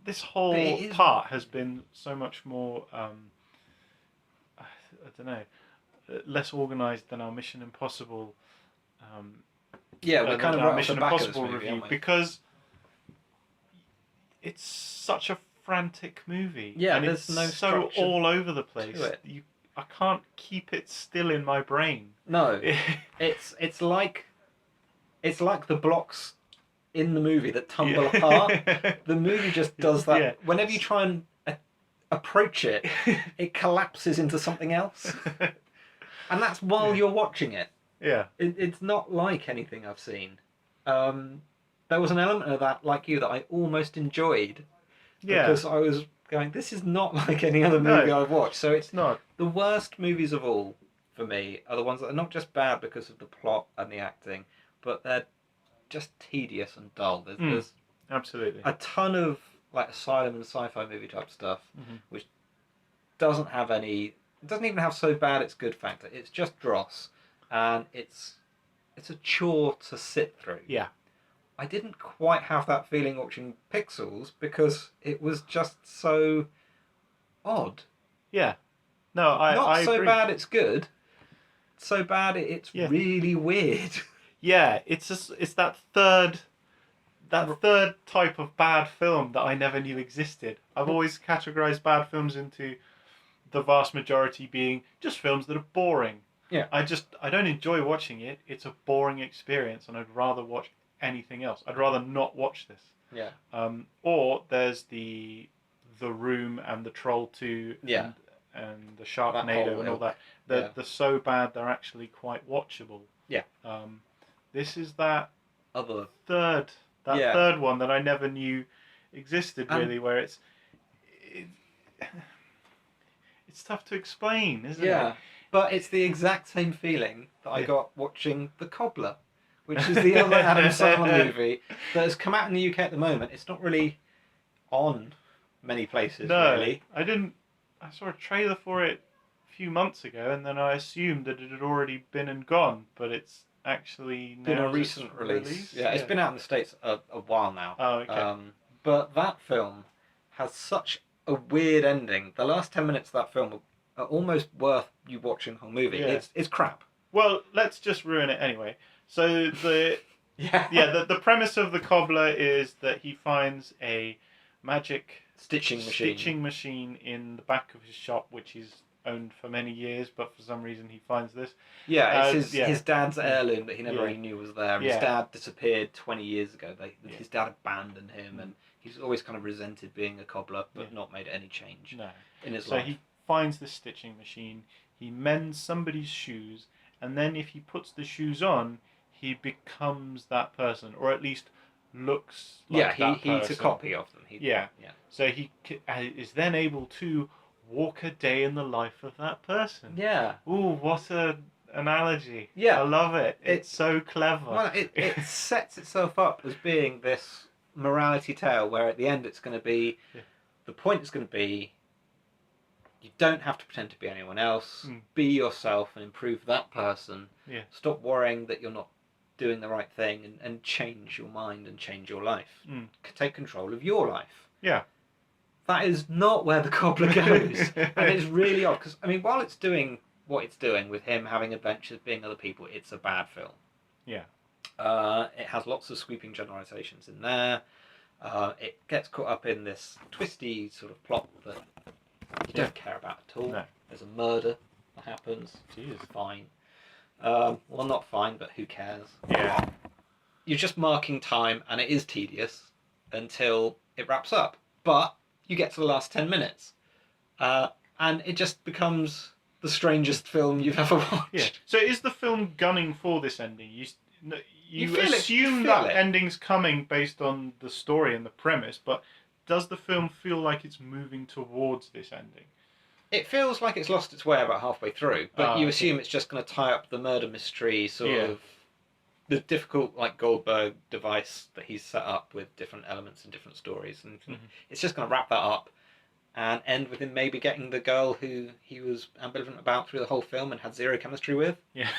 This whole part has been so much more. I don't know. Less organised than our Mission Impossible. We're kind of right off the back of this movie, review, aren't we? because it's such a frantic movie. Yeah, and there's it's no so all over the place. to it. I can't keep it still in my brain. No, it's like the blocks in the movie that tumble apart. The movie just does that. Yeah. Whenever you try and approach it, it collapses into something else, and that's while you're watching it. Yeah. It's not like anything I've seen. There was an element of that, like you, that I almost enjoyed. Yeah. Because I was going, this is not like any other movie I've watched. So it's not. The worst movies of all, for me, are the ones that are not just bad because of the plot and the acting, but they're just tedious and dull. There's absolutely a ton of like asylum and sci-fi movie type stuff, which doesn't have any. It doesn't even have so bad it's good factor. It's just dross, and it's a chore to sit through. Yeah. I didn't quite have that feeling watching Pixels because it was just so odd. Yeah. No, I so agree. bad it's good. So bad it's really weird. Yeah, it's that third type of bad film that I never knew existed. I've always categorized bad films into the vast majority being just films that are boring. Yeah. I don't enjoy watching it. It's a boring experience, and I'd rather watch anything else. I'd rather not watch this. Yeah. Or there's the Room and the Troll 2 and the Sharknado and all that. They're so bad they're actually quite watchable. Yeah. This is that other third one that I never knew existed, really, where it's tough to explain, isn't it? Yeah. But it's the exact same feeling that I got watching The Cobbler, which is the other Adam Sandler movie that has come out in the UK at the moment. It's not really on many places, really. I saw a trailer for it a few months ago, and then I assumed that it had already been and gone, but it's actually now been a recent release. Yeah, it's been out in the States a while now. Oh, okay. But that film has such a weird ending. The last 10 minutes of that film are almost worth you watching the whole movie. Yeah. It's crap. Well, let's just ruin it anyway. So the premise of The Cobbler is that he finds a magic stitching machine in the back of his shop, which he's owned for many years, but for some reason he finds this. Yeah, it's his dad's heirloom that he never really knew was there. His dad disappeared 20 years ago. His dad abandoned him, and he's always kind of resented being a cobbler, but not made any change in his life. So he finds this stitching machine, he mends somebody's shoes, and then if he puts the shoes on, he becomes that person, or at least looks like that person. He's a copy of them. So he is then able to walk a day in the life of that person. Yeah. Ooh, what an analogy. Yeah. I love it. It's so clever. Well, it sets itself up as being this morality tale where at the end it's going to be, the point is going to be, you don't have to pretend to be anyone else. Be yourself and improve that person. Yeah. Stop worrying that you're not doing the right thing and change your mind and change your life. Take control of your life. Yeah. That is not where The Cobbler goes. And it's really odd because, I mean, while it's doing what it's doing with him having adventures, being other people, it's a bad film. Yeah. It has lots of sweeping generalizations in there. It gets caught up in this twisty sort of plot that you don't care about at all. No. There's a murder that happens. Jeez. Fine. Well, not fine, but who cares? Yeah. You're just marking time, and it is tedious until it wraps up. But you get to the last 10 minutes, and it just becomes the strangest film you've ever watched. Yeah. So is the film gunning for this ending? You assume feel that ending's coming based on the story and the premise, but does the film feel like it's moving towards this ending? It feels like it's lost its way about halfway through, but you okay. assume it's just going to tie up the murder mystery, sort Yeah. of the difficult, like Goldberg device that he's set up with different elements and different stories, and it's just going to wrap that up and end with him maybe getting the girl who he was ambivalent about through the whole film and had zero chemistry with. Yeah.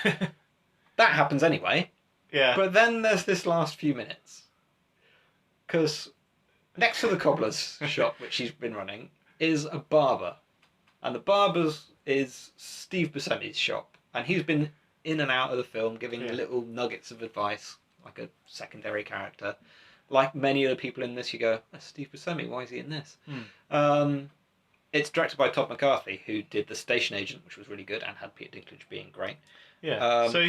That happens anyway. Yeah. But then there's this last few minutes. Because next to the cobbler's shop, which he's been running, is a barber. And the barber's is Steve Buscemi's shop. And he's been in and out of the film giving little nuggets of advice, like a secondary character. Like many of the people in this, you go, that's Steve Buscemi, why is he in this? It's directed by Todd McCarthy, who did The Station Agent, which was really good, and had Peter Dinklage being great. Yeah. So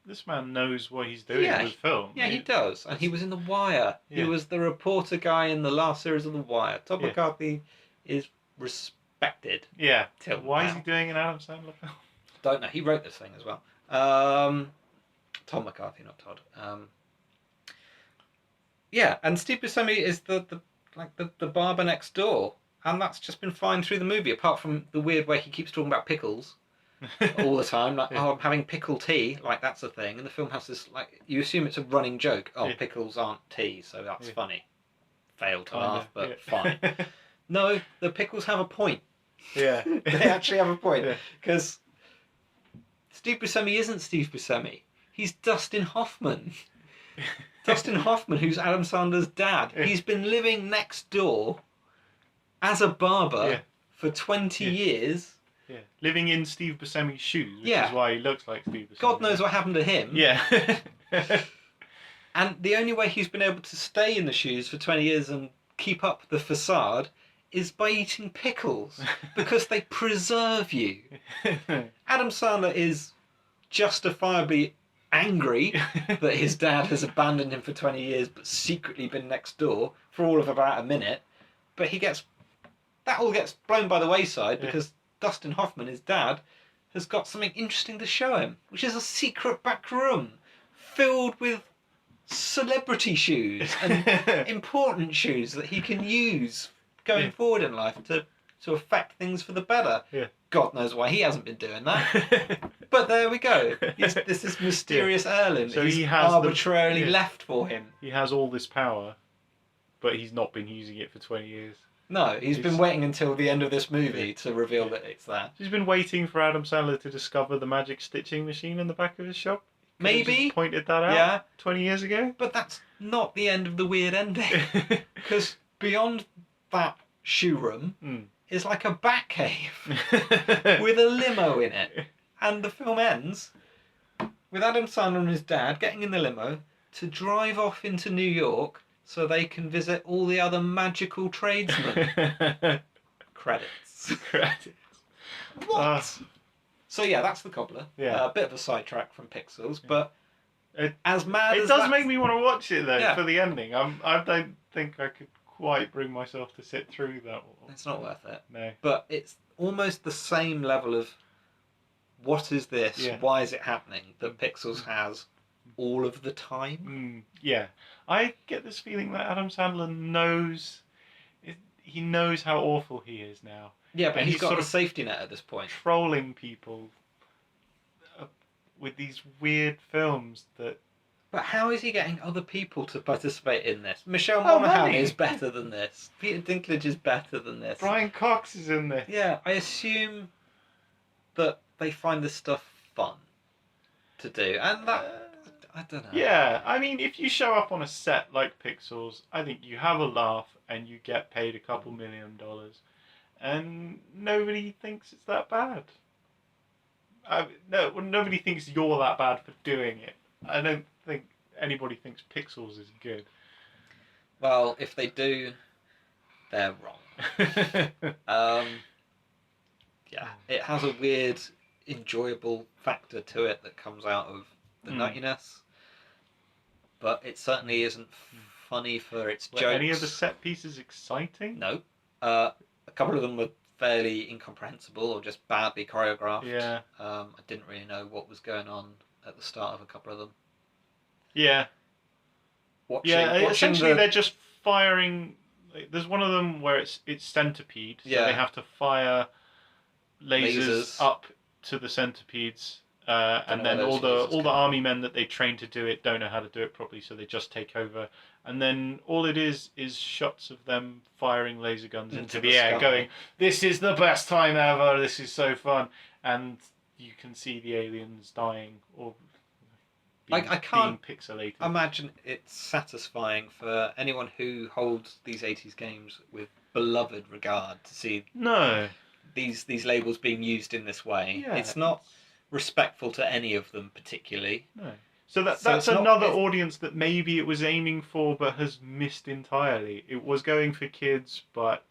this man knows what he's doing with film. Yeah, he does. And he was in The Wire. Yeah. He was the reporter guy in the last series of The Wire. Todd McCarthy is respected. Yeah. Why is he doing an Adam Sandler film? Don't know. He wrote this thing as well. Tom McCarthy, not Todd. Yeah, and Steve Buscemi is the barber next door. And that's just been fine through the movie, apart from the weird way he keeps talking about pickles all the time. Like, I'm having pickle tea, like that's a thing. And the film has this, like, you assume it's a running joke. Pickles aren't tea, so that's funny. Failed to laugh, but fine. No, the pickles have a point. Yeah. They actually have a point. Because Steve Buscemi isn't Steve Buscemi. He's Dustin Hoffman. Dustin Hoffman, who's Adam Sandler's dad. He's been living next door as a barber for 20 years. Yeah. Living in Steve Buscemi's shoes, which is why he looks like Steve Buscemi. God knows what happened to him. Yeah. And the only way he's been able to stay in the shoes for 20 years and keep up the facade is by eating pickles, because they preserve you. Adam Sandler is justifiably angry that his dad has abandoned him for 20 years but secretly been next door for all of about a minute. But that all gets blown by the wayside because Dustin Hoffman, his dad, has got something interesting to show him, which is a secret back room filled with celebrity shoes and important shoes that he can use going forward in life to affect things for the better. Yeah. God knows why he hasn't been doing that. But there we go. This is mysterious heirloom that he has arbitrarily left for him. He has all this power, but he's not been using it for 20 years. No, he's been waiting until the end of this movie to reveal that it's that. He's been waiting for Adam Sandler to discover the magic stitching machine in the back of his shop. Maybe. Just pointed that out 20 years ago. But that's not the end of the weird ending. Because beyond that shoe room is like a bat cave with a limo in it. And the film ends with Adam Sandler and his dad getting in the limo to drive off into New York so they can visit all the other magical tradesmen. Credits. What? So yeah, that's the cobbler. Yeah. A bit of a sidetrack from Pixels, but as mad as it does make me want to watch it though for the ending. I don't think I could quite bring myself to sit through that. It's not worth it. No. But it's almost the same level of what is this? Yeah. Why is it happening? That Pixels has all of the time. Yeah. I get this feeling that Adam Sandler knows how awful he is now. Yeah, but he's got sort of safety net at this point. Trolling people with these weird films that... But how is he getting other people to participate in this? Michelle Monaghan is better than this. Peter Dinklage is better than this. Brian Cox is in this. Yeah, I assume that they find this stuff fun to do. And that... I don't know. Yeah, I mean, if you show up on a set like Pixels, I think you have a laugh and you get paid $2 million. And nobody thinks it's that bad. Nobody thinks you're that bad for doing it. I don't think anybody thinks Pixels is good. Well, if they do, they're wrong. Yeah, it has a weird, enjoyable factor to it that comes out of the nuttiness. But it certainly isn't funny for its jokes. Any of the set pieces exciting? No. A couple of them were fairly incomprehensible or just badly choreographed. Yeah. I didn't really know what was going on at the start of a couple of them. Yeah. Essentially they're just firing... There's one of them where it's centipede, so they have to fire lasers up to the centipedes, and then all the army men that they train to do it don't know how to do it properly, so they just take over. And then all it is shots of them firing laser guns into the air, going, "This is the best time ever. This is so fun." And you can see the aliens dying or being pixelated. Imagine it's satisfying for anyone who holds these 80s games with beloved regard to see these labels being used in this way. Yeah, it's not respectful to any of them particularly. No. So that's another audience that maybe it was aiming for but has missed entirely. It was going for kids, but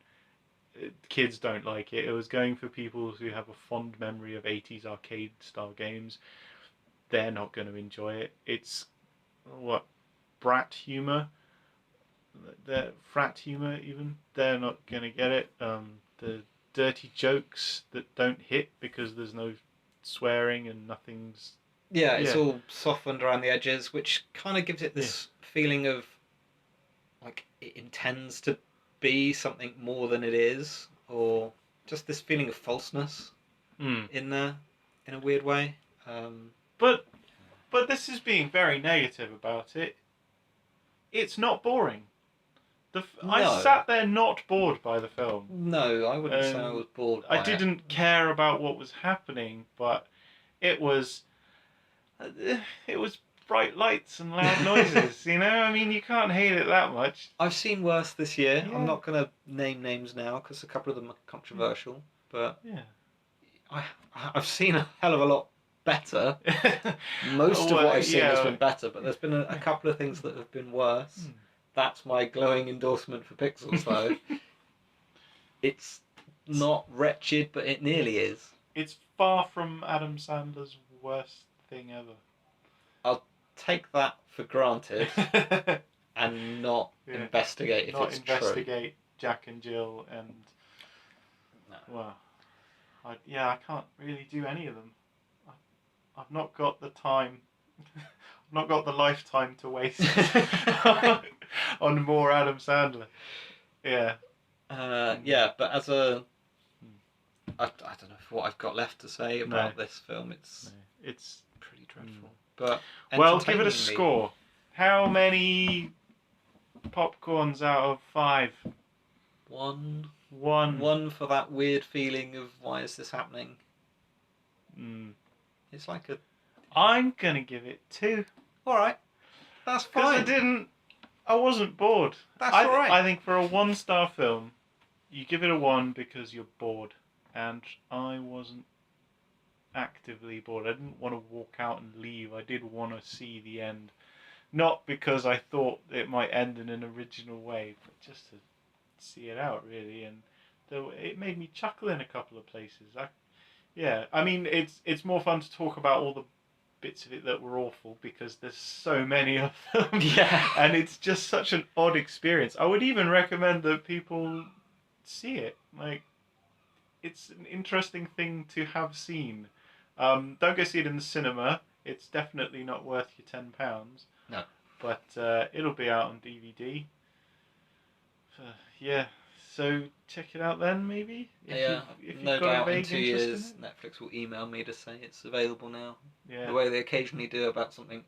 kids don't like it. It was going for people who have a fond memory of 80s arcade style games. They're not going to enjoy it. It's brat humor. Frat humor even. They're not going to get it. The dirty jokes that don't hit because there's no swearing and nothing's... Yeah, it's all softened around the edges, which kind of gives it this feeling of like it intends to be something more than it is, or just this feeling of falseness in there, in a weird way. But this is being very negative about it. It's not boring. I sat there not bored by the film. No, I wouldn't say I was bored by I didn't care about what was happening, but it was bright lights and loud noises, you know? I mean, you can't hate it that much. I've seen worse this year. Yeah. I'm not going to name names now because a couple of them are controversial, but I've seen a hell of a lot better. Most of what I've seen has been better, but there's been a couple of things that have been worse. That's my glowing endorsement for Pixels, though. It's not wretched, but it nearly is. It's far from Adam Sandler's worst thing ever. I'll take that for granted and not investigate if it's true. Not investigate Jack and Jill and... No. Well, I can't really do any of them. I've not got the time... I've not got the lifetime to waste on more Adam Sandler. Yeah. But as a... I don't know what I've got left to say about this film. It's pretty dreadful. But well, give it a score. How many popcorns out of 5? 1. 1. 1 for that weird feeling of why is this happening? It's like a... I'm going to give it 2. Alright. That's fine. Because I wasn't bored. That's alright. I think for a 1-star film, you give it a 1 because you're bored. And I wasn't actively bored. I didn't want to walk out and leave. I did want to see the end. Not because I thought it might end in an original way, but just to see it out, really. And it made me chuckle in a couple of places. I mean, it's more fun to talk about all the bits of it that were awful because there's so many of them. Yeah. And it's just such an odd experience. I would even recommend that people see it. Like, it's an interesting thing to have seen. Don't go see it in the cinema. It's definitely not worth your £10. No. But it'll be out on DVD. So check it out then, maybe? If no doubt in 2 years Netflix will email me to say it's available now. Yeah. The way they occasionally do about something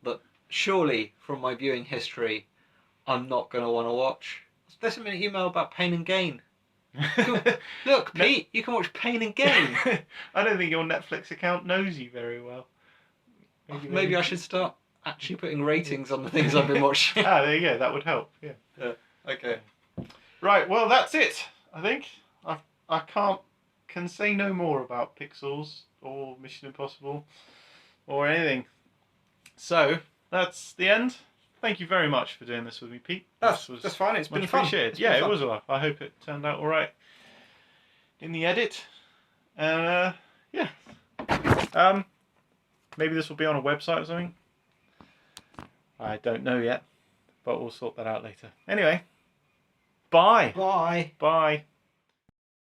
that surely, from my viewing history, I'm not going to want to watch. They sent me an email about Pain and Gain. Look, Pete, you can watch Pain and Gain. I don't think your Netflix account knows you very well. Maybe I should start actually putting ratings on the things I've been watching. There you go. That would help. Yeah. Okay. Right. Well, that's it. I think I can say no more about Pixels or Mission Impossible or anything. So that's the end. Thank you very much for doing this with me, Pete. That's fine. It's been fun. It was a laugh. I hope it turned out all right in the edit. Maybe this will be on a website or something. I don't know yet, but we'll sort that out later. Anyway, bye. Bye. Bye.